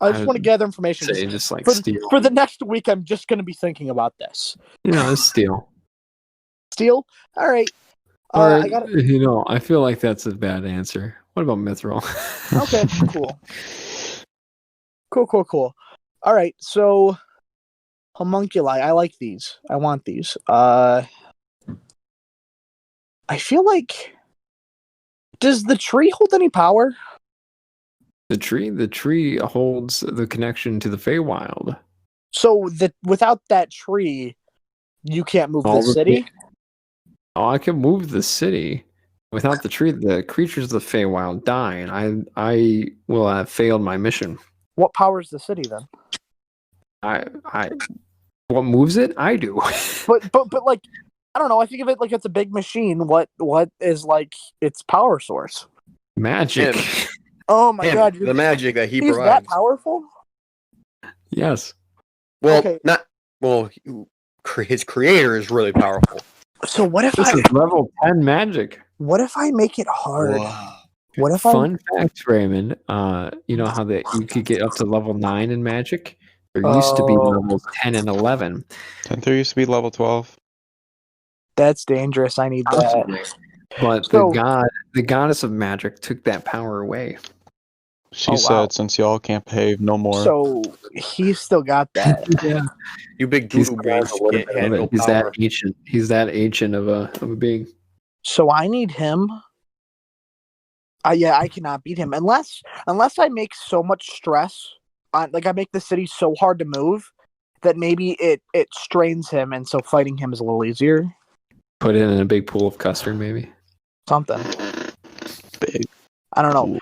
just want to gather information. Say just like for, steel. for the next week, I'm just going to be thinking about this. It's steel. Steel? All right. Or, I got I feel like that's a bad answer. What about mithril? Okay, cool. Cool. All right, so homunculi. I like these. I want these. I feel like, does the tree hold any power? The tree holds the connection to the Feywild. So without that tree, you can't move the city? Oh, I can move the city. Without the tree, the creatures of the Feywild die, and I will have failed my mission. What powers the city then? What moves it? I do. but like, I don't know. I think of it like it's a big machine. What is like its power source? Magic. Oh my god! The magic that he's provides. That powerful? Yes. Well, okay. His creator is really powerful. So what if this is level 10 magic? What if I make it hard? Wow. What if Fun fact, Raymond, you know how you could get up to level 9 in magic? There used to be levels 10 and 11. There used to be level 12. That's dangerous. I need that. But the goddess of magic took that power away. She said, since y'all can't behave no more. So he's still got that. Yeah. You big doodle brains can't handle He's power. that ancient. He's that ancient of a being. So I need him. I cannot beat him unless I make so much stress on, like, I make the city so hard to move that maybe it strains him, and so fighting him is a little easier. Put it in a big pool of custard, maybe. Something. Big. I don't know.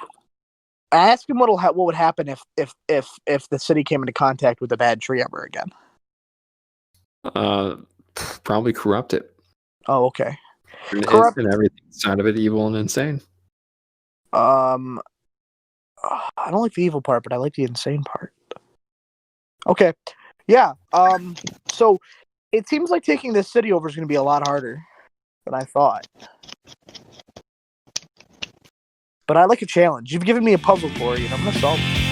I asked him what would happen if the city came into contact with a bad tree ever again. Probably corrupt it. Oh, okay. Corrupt and everything inside of it, evil and insane. I don't like the evil part, but I like the insane part. Okay. Yeah. So it seems like taking this city over is going to be a lot harder than I thought. But I like a challenge. You've given me a puzzle, Corey, and I'm going to solve it.